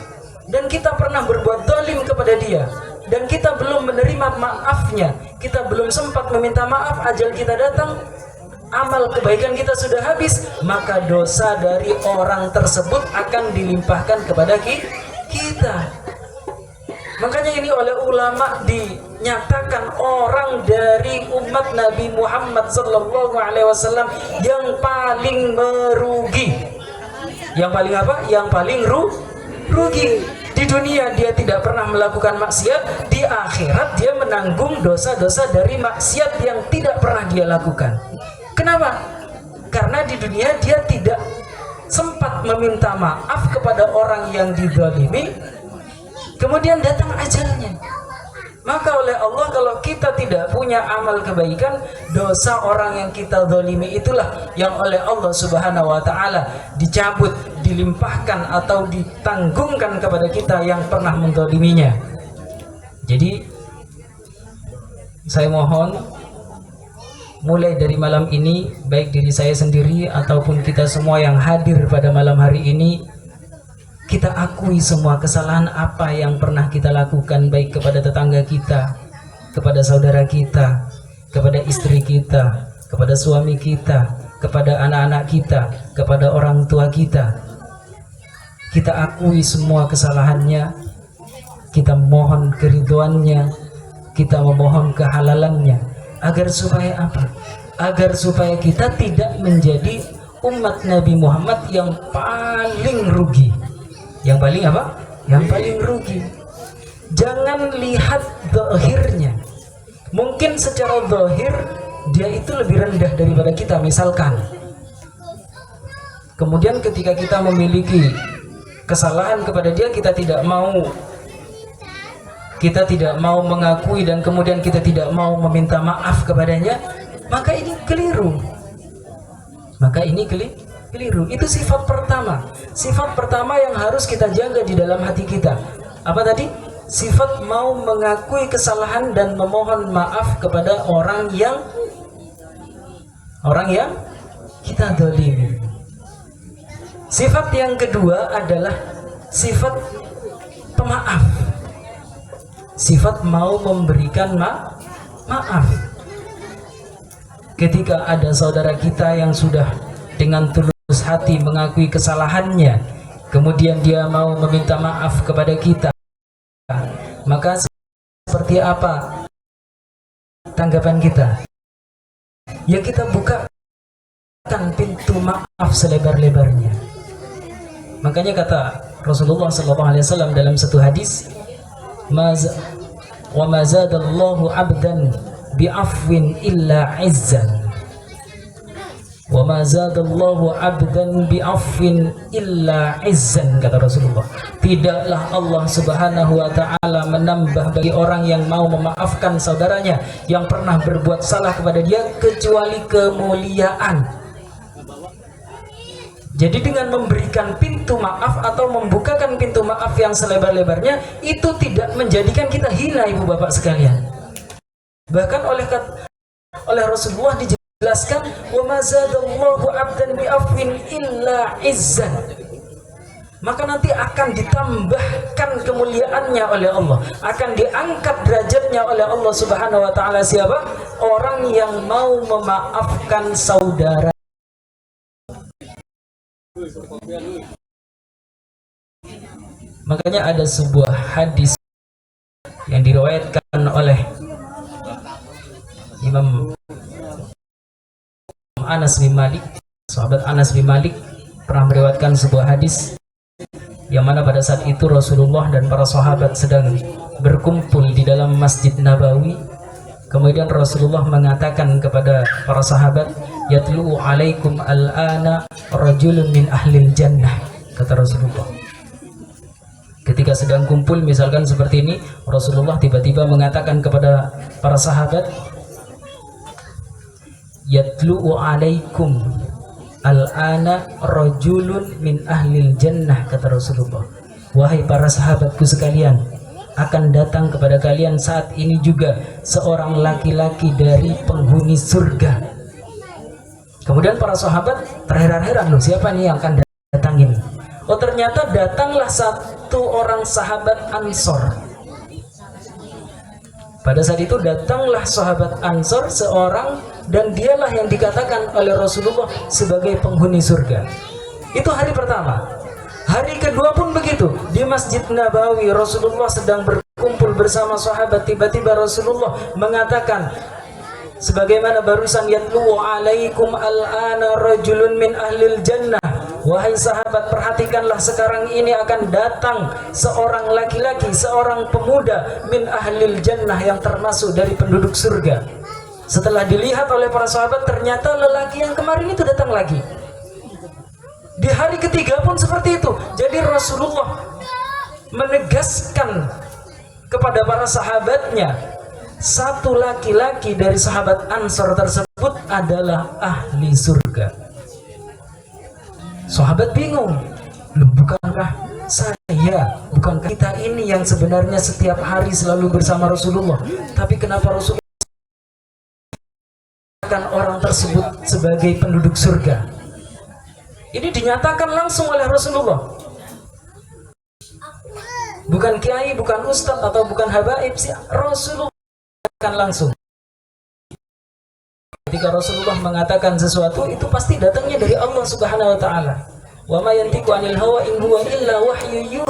dan kita pernah berbuat zalim kepada dia, dan kita belum menerima maafnya, kita belum sempat meminta maaf, ajal kita datang, amal kebaikan kita sudah habis, maka dosa dari orang tersebut akan dilimpahkan kepada kita. Makanya ini oleh ulama dinyatakan orang dari umat Nabi Muhammad SAW yang paling merugi. Yang paling apa? Yang paling rugi. Di dunia dia tidak pernah melakukan maksiat, di akhirat dia menanggung dosa-dosa dari maksiat yang tidak pernah dia lakukan. Kenapa? Karena di dunia dia tidak sempat meminta maaf kepada orang yang dizalimi. Kemudian datang ajalnya. Maka oleh Allah, kalau kita tidak punya amal kebaikan, dosa orang yang kita zalimi itulah yang oleh Allah Subhanahu wa taala dicabut, dilimpahkan atau ditanggungkan kepada kita yang pernah menzaliminya. Jadi saya mohon mulai dari malam ini, baik diri saya sendiri ataupun kita semua yang hadir pada malam hari ini, kita akui semua kesalahan apa yang pernah kita lakukan, baik kepada tetangga kita, kepada saudara kita, kepada istri kita, kepada suami kita, kepada anak-anak kita, kepada orang tua kita. Kita akui semua kesalahannya, kita mohon keridhoannya, kita memohon kehalalannya, agar supaya apa? Agar supaya kita tidak menjadi umat Nabi Muhammad yang paling rugi. Yang paling apa? Yang paling rugi. Jangan lihat zahirnya. Mungkin secara zahir dia itu lebih rendah daripada kita misalkan. Kemudian ketika kita memiliki kesalahan kepada dia, kita tidak mau mengakui dan kemudian kita tidak mau meminta maaf kepadanya, maka ini keliru. Keliru. Itu sifat pertama. Sifat pertama yang harus kita jaga di dalam hati kita. Apa tadi? Sifat mau mengakui kesalahan dan memohon maaf kepada orang yang kita zalimi. Sifat yang kedua adalah sifat pemaaf. Sifat mau memberikan maaf. Ketika ada saudara kita yang sudah dengan tulus hati mengakui kesalahannya, kemudian dia mau meminta maaf kepada kita, maka seperti apa tanggapan kita? Ya, kita bukakan pintu maaf selebar-lebarnya. Makanya kata Rasulullah SAW dalam satu hadis, wa ma zadallahu abdan bi'afwin illa izzan. Wa ma zadallahu 'abdan bi'affin illa izzan, kata Rasulullah. Tidaklah Allah Subhanahu wa taala menambah bagi orang yang mau memaafkan saudaranya yang pernah berbuat salah kepada dia kecuali kemuliaan. Jadi dengan memberikan pintu maaf atau membukakan pintu maaf yang selebar-lebarnya, itu tidak menjadikan kita hina, ibu bapak sekalian. Bahkan oleh Rasulullah dijelaskan, wa ma zadallahu 'abdan bi'afwin illa izzan. Maka nanti akan ditambahkan kemuliaannya oleh Allah, akan diangkat derajatnya oleh Allah Subhanahu wa taala. Siapa? Orang yang mau memaafkan saudara. Makanya ada sebuah hadis yang diriwayatkan oleh Imam Anas bin Malik, sahabat Anas bin Malik pernah meriwayatkan sebuah hadis yang mana pada saat itu Rasulullah dan para sahabat sedang berkumpul di dalam Masjid Nabawi. Kemudian Rasulullah mengatakan kepada para sahabat, yatlu'u alaikum al-ana rajulun min ahlil jannah, kata Rasulullah. Ketika sedang kumpul misalkan seperti ini, Rasulullah tiba-tiba mengatakan kepada para sahabat, yatlu'u alaikum al-ana rajulun min ahlil jannah, kata Rasulullah. Wahai para sahabatku sekalian, akan datang kepada kalian saat ini juga seorang laki-laki dari penghuni surga. Kemudian para sahabat terheran-heran, loh siapa nih yang akan datang ini? Oh ternyata datanglah satu orang sahabat Ansor. Pada saat itu datanglah sahabat Ansor seorang, dan dialah yang dikatakan oleh Rasulullah sebagai penghuni surga. Itu hari pertama. Hari kedua pun begitu. Di Masjid Nabawi Rasulullah sedang berkumpul bersama sahabat. Tiba-tiba Rasulullah mengatakan sebagaimana barusan, yatlu'u alaikum al-ana rajulun min ahlil jannah. Wahai sahabat, perhatikanlah sekarang ini akan datang seorang laki-laki, seorang pemuda min ahlil jannah, yang termasuk dari penduduk surga. Setelah dilihat oleh para sahabat, ternyata lelaki yang kemarin itu datang lagi. Di hari ketiga pun seperti itu. Jadi Rasulullah menegaskan kepada para sahabatnya, satu laki-laki dari sahabat Ansor tersebut adalah ahli surga. Sahabat bingung, loh bukankah bukankah kita ini yang sebenarnya setiap hari selalu bersama Rasulullah, tapi kenapa Rasulullah menyatakan orang tersebut sebagai penduduk surga? Ini dinyatakan langsung oleh Rasulullah. Bukan kiai, bukan ustadz, atau bukan habaib, Rasulullah akan langsung. Ketika Rasulullah mengatakan sesuatu, itu pasti datangnya dari Allah Subhanahu wa taala. Wa ma yantiqu 'anil hawa in huwa illa wahyu yuha.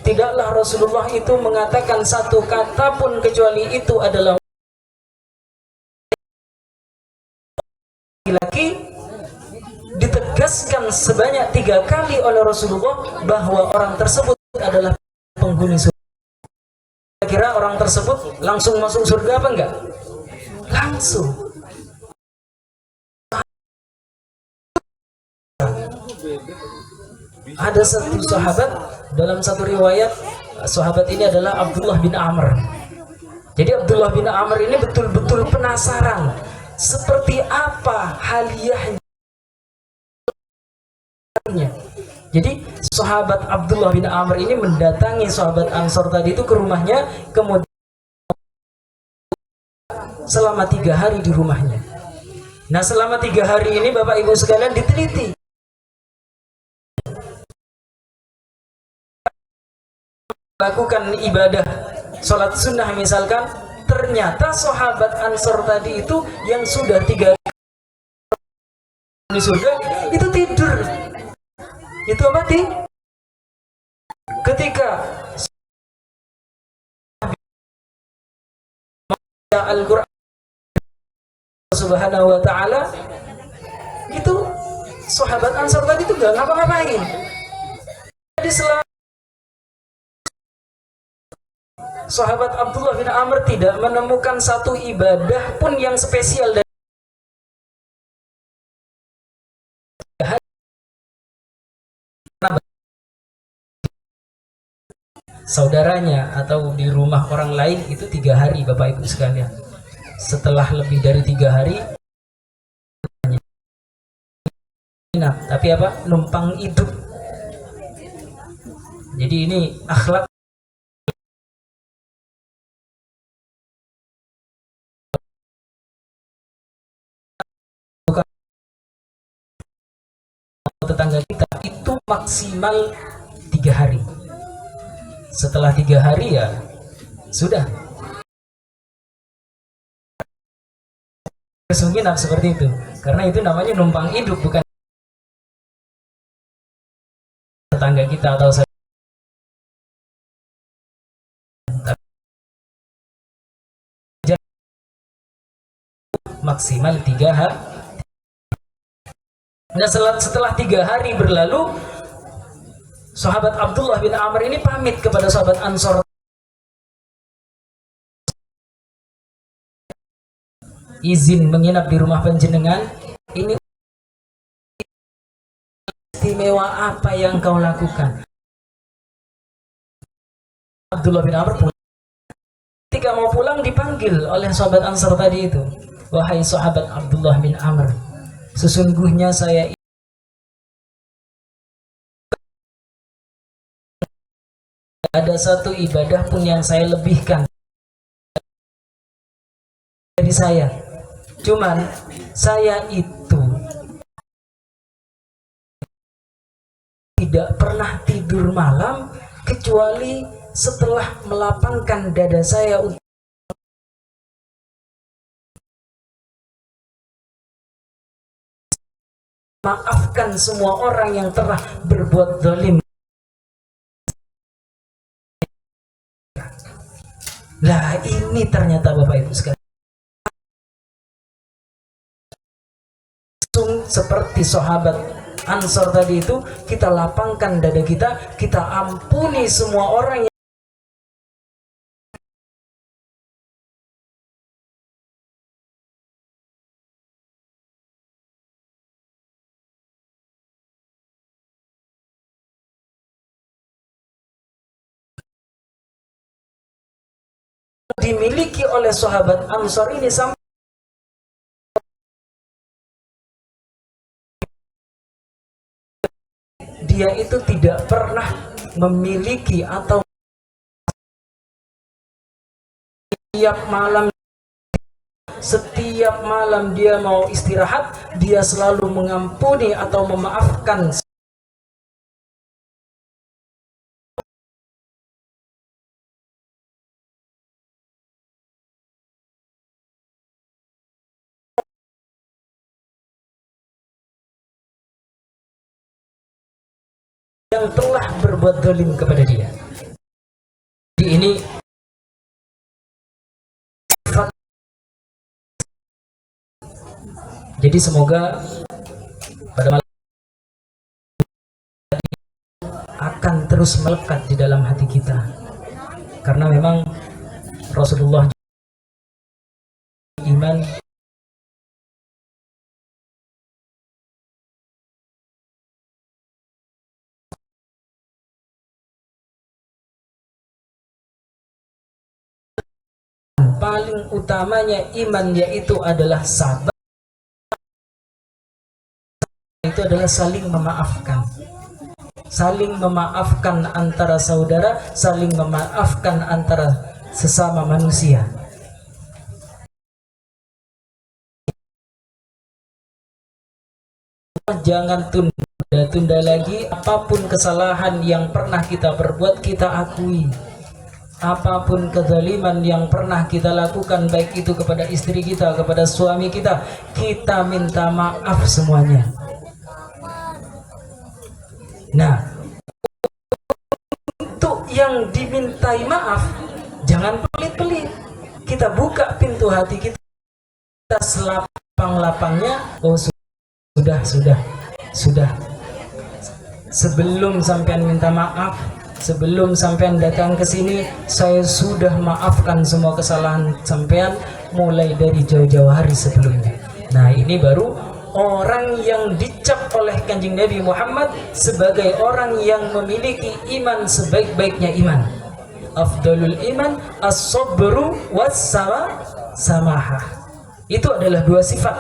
Tidaklah Rasulullah itu mengatakan satu kata pun kecuali itu adalah laki-laki. Ditegaskan sebanyak 3 kali oleh Rasulullah bahwa orang tersebut adalah penghuni surga. Kira orang tersebut langsung masuk surga apa enggak? Langsung. Ada satu sahabat, dalam satu riwayat, sahabat ini adalah Abdullah bin Amr. Jadi Abdullah bin Amr ini betul-betul penasaran seperti apa haliahnya. Jadi sahabat Abdullah bin Amr ini mendatangi sahabat Ansor tadi itu ke rumahnya, kemudian selama 3 hari di rumahnya. Nah selama 3 hari ini Bapak Ibu sekalian diteliti. Lakukan ibadah sholat sunnah misalkan, ternyata sahabat Ansor tadi itu yang sudah 3 di surga itu tidur. Itu apa sih? Ketika Al-Quran Subhanahu wa ta'ala, itu sahabat Ansor tadi itu gak ngapa-ngapain. Jadi sahabat Abdullah bin Amr tidak menemukan satu ibadah pun yang spesial dari saudaranya atau di rumah orang lain itu 3 hari Bapak Ibu sekalian. Setelah lebih dari 3 hari, tapi apa? Numpang hidup. Jadi ini akhlak tetangga kita itu maksimal 3 hari. Setelah 3 hari ya sudah kesunginan seperti itu, karena itu namanya numpang hidup, bukan tetangga kita atau maksimal 3 hari. Nah setelah 3 hari berlalu, sahabat Abdullah bin Amr ini pamit kepada sahabat Ansor, izin menginap di rumah panjenengan. Ini istimewa apa yang kau lakukan? Abdullah bin Amr pulang. Ketika mau pulang dipanggil oleh sahabat Ansar tadi itu, wahai sahabat Abdullah bin Amr, sesungguhnya saya ada satu ibadah pun yang saya lebihkan dari saya. Cuman saya itu tidak pernah tidur malam kecuali setelah melapangkan dada saya untuk maafkan semua orang yang telah berbuat zalim. Lah ini ternyata Bapak Ibu sekalian, seperti sahabat Ansor tadi itu, kita lapangkan dada kita ampuni semua orang yang dimiliki oleh sahabat Ansor ini sampai dia itu tidak pernah memiliki atau setiap malam dia mau istirahat, dia selalu mengampuni atau memaafkan yang telah berbuat zalim kepada dia. Jadi ini jadi semoga pada malam akan terus melekat di dalam hati kita, karena memang Rasulullah iman paling utamanya iman, yaitu adalah sabar, itu adalah saling memaafkan antara saudara, saling memaafkan antara sesama manusia. Jangan tunda lagi. Apapun kesalahan yang pernah kita perbuat, kita akui. Apapun kezaliman yang pernah kita lakukan, baik itu kepada istri kita, kepada suami kita, kita minta maaf semuanya. Nah, untuk yang dimintai maaf, jangan pelit-pelit. Kita buka pintu hati kita selapang-lapangnya. Oh, sudah. Sebelum sampean minta maaf, sebelum sampean datang ke sini, saya sudah maafkan semua kesalahan sampean mulai dari jauh-jauh hari sebelumnya. Nah, ini baru orang yang dicap oleh Kanjeng Nabi Muhammad sebagai orang yang memiliki iman sebaik-baiknya iman. Afdalul iman as-sabru was-samahah. Itu adalah dua sifat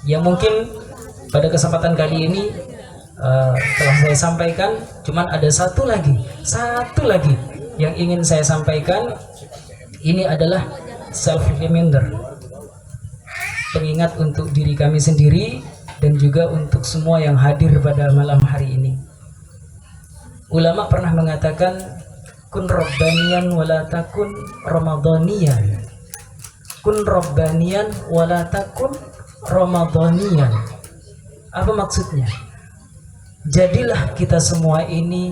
yang mungkin pada kesempatan kali ini telah saya sampaikan. Cuman ada satu lagi yang ingin saya sampaikan. Ini adalah self reminder, pengingat untuk diri kami sendiri dan juga untuk semua yang hadir pada malam hari ini. Ulama pernah mengatakan, kun rabbaniyan wala takun ramadhaniyan. Kun rabbaniyan wala takun ramadhaniyan. Apa maksudnya? Jadilah kita semua ini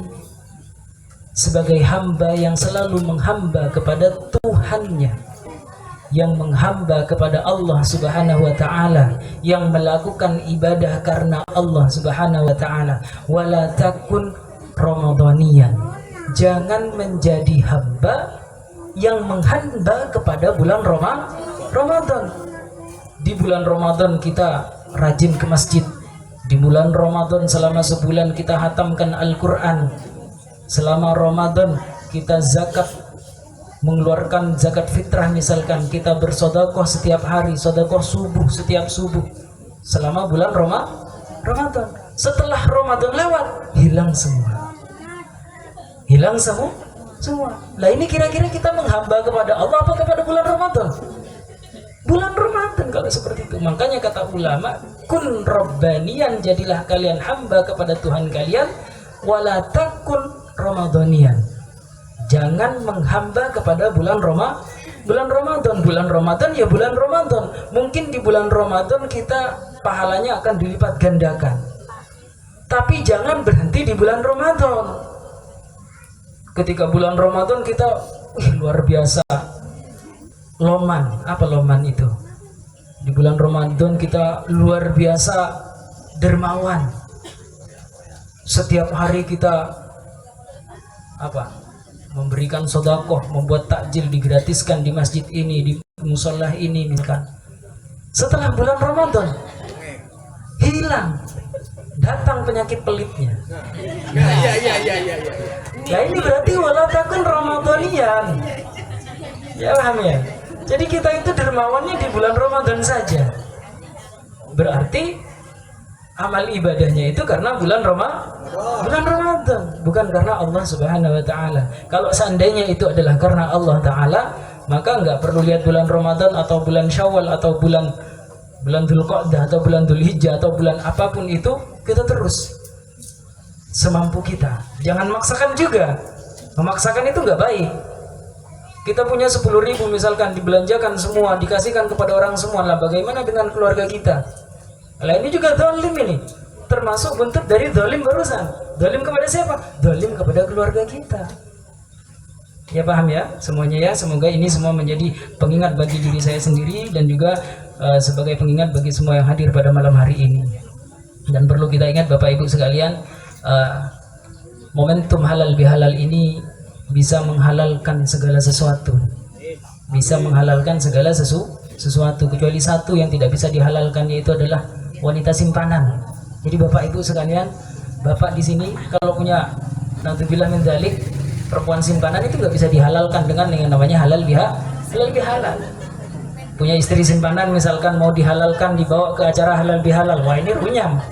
sebagai hamba yang selalu menghamba kepada Tuhannya, yang menghamba kepada Allah Subhanahu wa Ta'ala, yang melakukan ibadah karena Allah Subhanahu wa Ta'ala. Wala takun ramadhaniyan. Jangan menjadi hamba yang menghamba kepada bulan Ramadan. Di bulan Ramadan kita rajin ke masjid. Di bulan Ramadan selama sebulan kita hatamkan Al-Quran. Selama Ramadan kita zakat, mengeluarkan zakat fitrah misalkan, kita bersodakoh setiap hari, sodakoh subuh setiap subuh selama bulan Ramadan. Setelah Ramadan lewat, hilang semua. Lah ini kira-kira kita menghamba kepada Allah apa kepada bulan Ramadan? Bulan Ramadan kalau seperti itu. Makanya kata ulama, kun rabbaniyan, jadilah kalian hamba kepada Tuhan kalian, wala takun ramadhaniyan. Jangan menghamba kepada bulan Ramadan. Bulan Ramadan ya bulan Ramadan. Mungkin di bulan Ramadan kita pahalanya akan dilipat gandakan. Tapi jangan berhenti di bulan Ramadan. Ketika bulan Ramadan kita luar biasa loman. Apa loman itu? Di bulan Ramadan kita luar biasa dermawan. Setiap hari kita memberikan sodakoh, membuat takjil, digratiskan di masjid ini, di musola ini misalkan. Setelah bulan Ramadan hilang, datang penyakit pelitnya. Ya ini berarti wala takun ramadhaniyan. Ya paham ya? Jadi kita itu dermawannya di bulan Ramadan saja. Berarti amal ibadahnya itu karena bulan Ramadan, bukan karena Allah Subhanahu wa taala. Kalau seandainya itu adalah karena Allah taala, maka enggak perlu lihat bulan Ramadan atau bulan Syawal atau bulan Dzulqa'dah atau bulan Dzulhijjah atau bulan apapun itu, kita terus semampu kita. Jangan maksakan juga. Memaksakan itu enggak baik. Kita punya 10.000 misalkan, dibelanjakan semua, dikasihkan kepada orang semua. Lah bagaimana dengan keluarga kita? Lah ini juga zalim ini. Termasuk bentuk dari zalim barusan. Zalim kepada siapa? Zalim kepada keluarga kita. Ya paham ya semuanya ya. Semoga ini semua menjadi pengingat bagi diri saya sendiri dan juga sebagai pengingat bagi semua yang hadir pada malam hari ini. Dan perlu kita ingat Bapak Ibu sekalian, momentum halal bihalal ini bisa menghalalkan segala sesuatu. Bisa menghalalkan segala sesuatu, kecuali satu yang tidak bisa dihalalkan, yaitu adalah wanita simpanan. Jadi Bapak Ibu sekalian, Bapak di sini kalau punya naudzubillah min dzalik, perempuan simpanan itu nggak bisa dihalalkan dengan namanya halal bihalal. Punya istri simpanan misalkan mau dihalalkan, dibawa ke acara halal bihalal, wah ini runyam.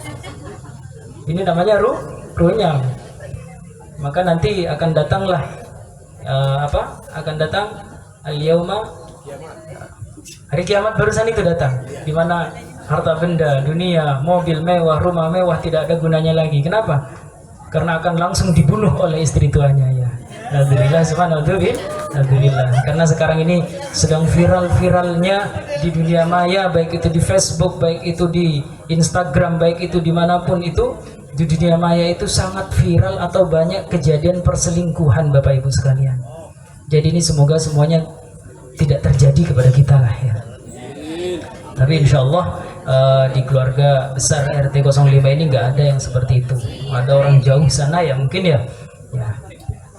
Ini namanya runyam. Maka nanti akan datanglah akan datang al-yauma, hari kiamat barusan itu datang, di mana harta benda, dunia, mobil mewah, rumah mewah tidak ada gunanya lagi. Kenapa? Karena akan langsung dibunuh oleh istri tuanya ya. Alhamdulillah, alhamdulillah. Karena sekarang ini sedang viral-viralnya di dunia maya, baik itu di Facebook, baik itu di Instagram, baik itu dimanapun itu. Di dunia maya itu sangat viral atau banyak kejadian perselingkuhan Bapak Ibu sekalian. Jadi ini semoga semuanya tidak terjadi kepada kita lah ya. Tapi insya Allah di keluarga besar RT 05 ini nggak ada yang seperti itu. Ada orang jauh sana ya mungkin ya.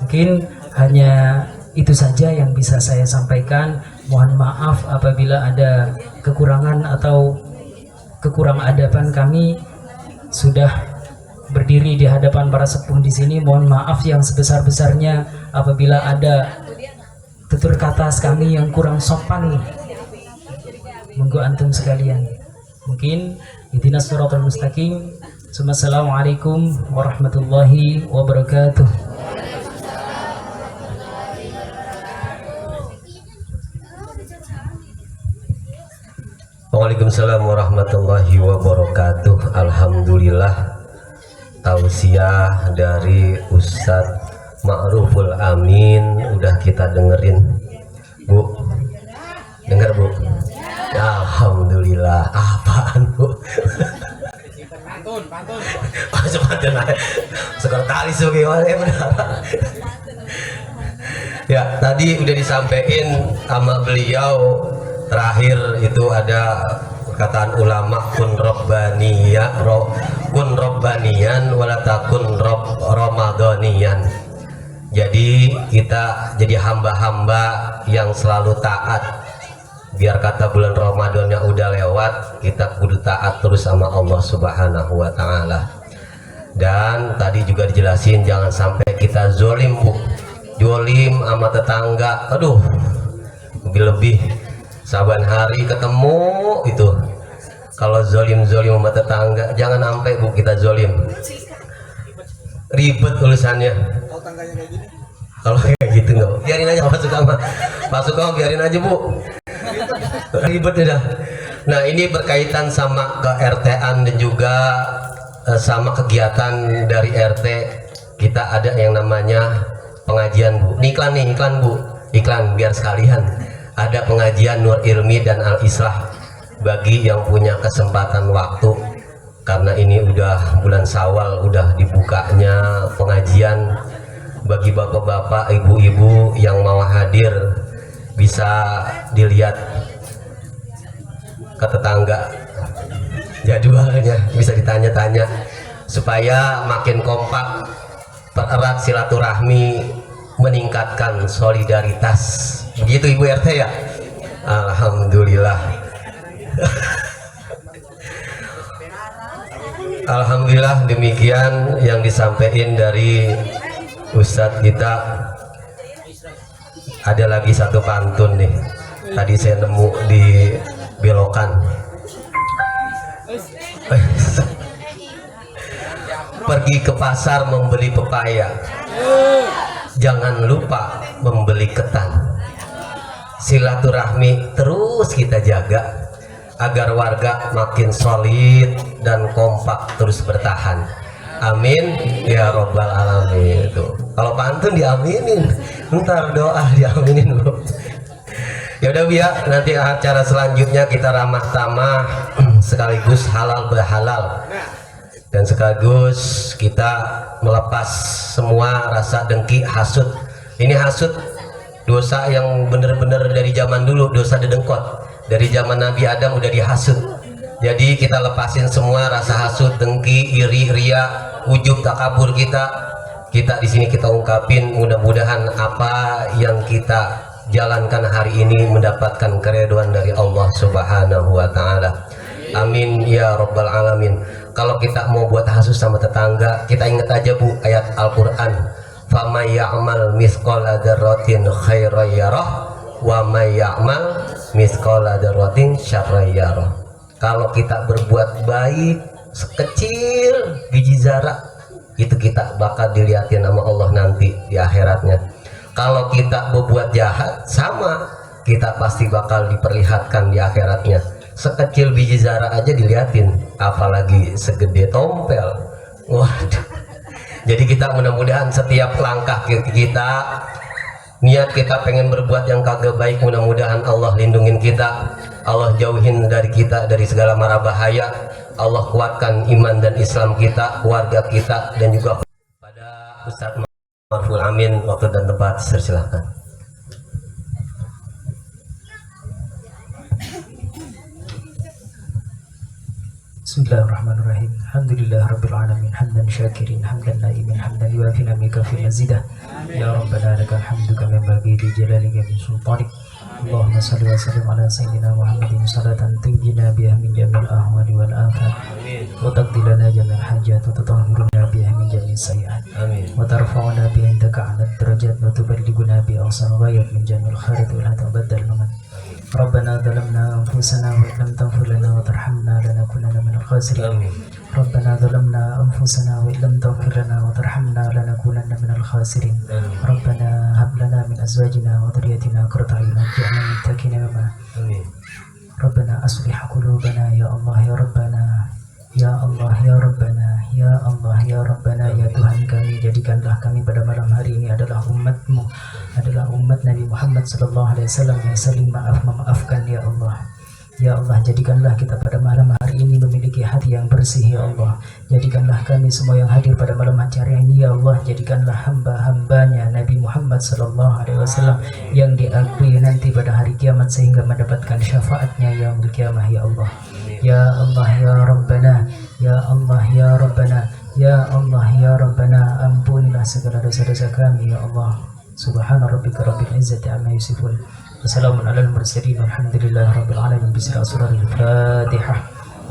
Mungkin hanya itu saja yang bisa saya sampaikan. Mohon maaf apabila ada kekurangan atau kekurang adaban kami sudah berdiri di hadapan para sepuh di sini. Mohon maaf yang sebesar-besarnya apabila ada tutur kata kami yang kurang sopan. Monggo antum sekalian. Mungkin ihdinas shiratal mustaqim. Assalamualaikum warahmatullahi wabarakatuh. Waalaikumsalam warahmatullahi wabarakatuh. Alhamdulillah, tausiah dari Ustadz Ma'ruful Amin udah kita dengerin. Bu, dengar Bu? Alhamdulillah. Apaan Bu? Pantun. Oh, pantun aja. Sekretaris bagaimana ya benar. Ya, tadi udah disampaikan sama beliau. Terakhir itu ada perkataan ulama, kun robbaniyan wala takun ramadhaniyan. Jadi kita jadi hamba-hamba yang selalu taat. Biar kata bulan Ramadannya udah lewat, kita kudu taat terus sama Allah Subhanahu wa taala. Dan tadi juga dijelasin jangan sampai kita zolim Bu. jolim sama tetangga, aduh lebih-lebih saban hari ketemu itu. Kalau zolim sama tetangga, jangan sampai Bu kita zolim, ribet urusannya. Kalau kayak gitu nggak, biarin aja Pak Sukam biarin aja Bu, ribet ya. Nah ini berkaitan sama ke RT-an dan juga sama kegiatan dari RT. Kita ada yang namanya pengajian Bu. Ini iklan nih, iklan Bu, iklan biar sekalian. Ada pengajian Nur Ilmi dan Al Islah bagi yang punya kesempatan waktu, karena ini udah bulan Syawal, udah dibukanya pengajian. Bagi bapak-bapak, ibu-ibu yang mau hadir bisa dilihat ke tetangga jadwalnya, bisa ditanya-tanya supaya makin kompak, pererat silaturahmi, meningkatkan solidaritas. Begitu Ibu RT ya? Alhamdulillah. Alhamdulillah, demikian yang disampaikan dari Ustadz kita. Ada lagi satu pantun nih, tadi saya nemu di belokan. Pergi ke pasar membeli pepaya, jangan lupa membeli ketan. Silaturahmi terus kita jaga agar warga makin solid dan kompak terus bertahan. Amin ya robbal alamin. Itu kalau pantun diaminin, ntar doa diaminin Bu. Ya udah ya, nanti acara selanjutnya kita ramah tamah sekaligus halal berhalal, dan sekaligus kita melepas semua rasa dengki, hasud. Ini hasud dosa yang bener-bener dari zaman dulu, dosa dedengkot. Dari zaman Nabi Adam udah dihasut. Jadi kita lepasin semua rasa hasud, dengki, iri, ria, ujub, takabur kita. Kita di sini kita ungkapin, mudah-mudahan apa yang kita jalankan hari ini mendapatkan keridhaan dari Allah Subhanahu wa taala. Amin ya robbal alamin. Kalau kita mau buat hasud sama tetangga, kita ingat aja Bu ayat Al-Qur'an. Faman ya'mal mithqala dzarratin khairan yarah wa may ya'mal mithqala dzarratin syarran yarah. Kalau kita berbuat baik sekecil biji zarah, itu kita bakal dilihatin sama Allah nanti di akhiratnya. Kalau kita berbuat jahat, sama, kita pasti bakal diperlihatkan di akhiratnya. Sekecil biji zarah aja dilihatin, apalagi segede tompel. Waduh. Jadi kita mudah-mudahan setiap langkah kita, niat kita pengen berbuat yang kagak baik, mudah-mudahan Allah lindungin kita, Allah jauhin dari kita dari segala mara bahaya, Allah kuatkan iman dan Islam kita, keluarga kita, dan juga pada Ustadz Marful Amin. Waktu dan tempat silakan. Bismillahirrahmanirrahim. Alhamdulillah rabbil alamin, hamdan syakirin, hamdan naimin, hamdan yuafi namika fi mazidah. Ya Rabbana lakal hamdu kama yanbaghi li jalalika min sultanik. Allahumma salli wa sallim ala sayyidina Muhammadin salatan tunjina biha min jamil ahwali wal afat, wa taqdilana jamil hajat, wa tutahhiruna biha min jamil sayyi'at, wa tarfa'una biha indaka 'ala derajat, wa tuballighuna bi aqsal ghayat min jamil khairat wa la tabaddal maman. ربنا ظلمنا أنفسنا وإن لم تغفر لنا وترحمنا لنكونن من الخاسرين. ربنا ظلمنا أنفسنا وإن لم تغفر لنا وترحمنا لنكونن من الخاسرين. ربنا هب لنا من أزواجنا وذريتنا قرة أعين واجعلنا للمتقين إماما. ربنا أصلح قلوبنا يا الله يا ربنا. Ya Allah ya Rabbana, ya Allah ya Rabbana, ya Tuhan kami, jadikanlah kami pada malam hari ini adalah umat-Mu, adalah umat Nabi Muhammad sallallahu alaihi wasallam yang saling memaafkan ya Allah. Ya Allah, jadikanlah kita pada malam hari ini memiliki hati yang bersih ya Allah. Jadikanlah kami semua yang hadir pada malam acara ini ya Allah, jadikanlah hamba-hambanya Nabi Muhammad sallallahu alaihi wasallam yang diakui nanti pada hari kiamat sehingga mendapatkan syafaatnya yaumul kiamah ya Allah. Ya Allah ya Rabbana, ya Allah ya Rabbana, ya Allah ya Rabbana, ampunilah segala dosa-dosa kami ya Allah. Subhana rabbika rabbil izzati amma yasifun. Wassalamun alal mursalin walhamdulillahi rabbil alamin. Bismillahirrahmanirrahim. Fatihah.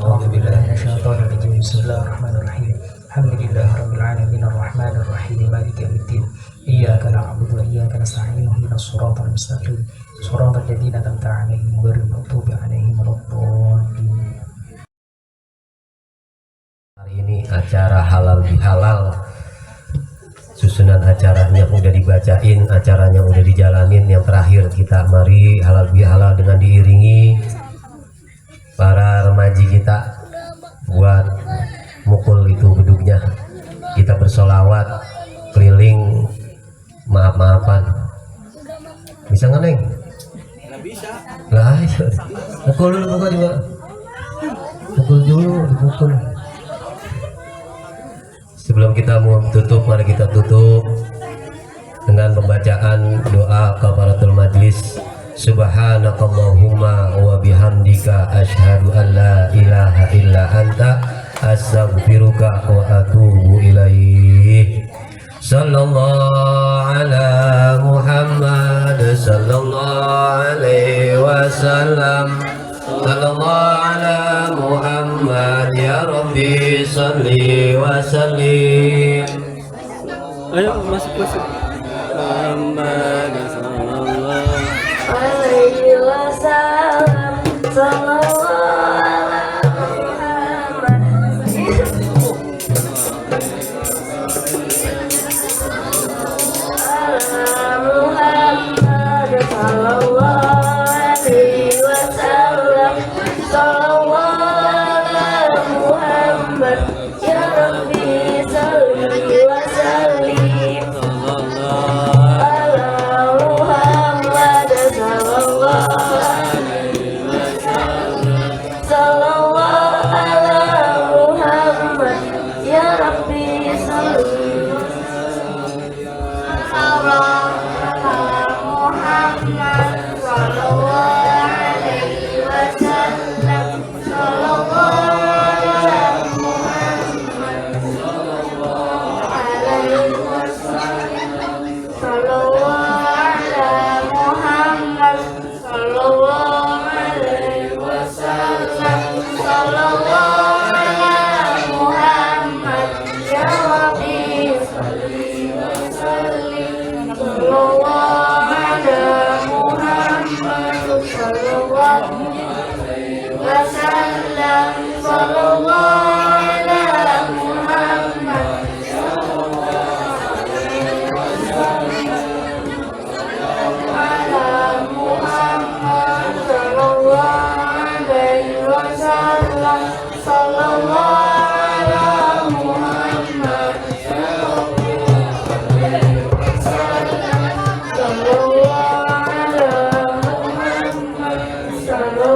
A'udzu billahi minasyaitonir rajim. Bismillahirrahmanirrahim. Alhamdulillahirabbil alamin arrahmanir rahim maliki yaumiddin. Iyyaka na'budu wa iyyaka nasta'in ihdinas siratal mustaqim siratal ladzina an'amta 'alaihim ghairil maghdubi 'alaihim waladdallin. Hari ini acara halal bihalal, susunan acaranya udah dibacain, acaranya udah dijalanin. Yang terakhir kita mari halal bihalal dengan diiringi para remaji kita buat mukul itu bedugnya. Kita bersolawat keliling, maaf-maafan. Bisa nggak, Neng? Nggak bisa. Lah, mukul dulu, buka juga. Mukul dulu, dipukul. Sebelum kita mau tutup, mari kita tutup dengan pembacaan doa kafaratul majlis. Subhanakallahumma wa bihamdika asyhadu an la ilaha illa anta astaghfiruka wa atubu ilaih. Sallallahu ala Muhammad sallallahu alaihi wasallam. Sallallahu ala Muhammad ya Rabbi salli wa sallim. Ayo masuk. Muhammad sallallahu alaihi wasallam. Sallallahu ala Muhammad. Muhammad sallallahu alaihi wasallam. Sallallahu ala Muhammad ya Rabbi salli wa sallim. Ala Muhammad sallallahu alaihi wasallam. Sallallahu ala Muhammad ya Rabbi salli wa sallim. Muhammad sallallahu alaihi wasallam. Sallallahu ala Muhammad sallallahu alaihi wasallam. Sallallahu ala Muhammad sallallahu alaihi wasallam. Sallallahu ala Muhammad ya Rabbi salli wa sallim. Sallallahu ala Muhammad sallallahu alaihi wasallam. Sallallahu ala Muhammad ala Muhammad sallallahu alaihi wasallam. Sallallahu ala Muhammad sallallahu alaihi wasallam. Sallallahu ala Muhammad sallallahu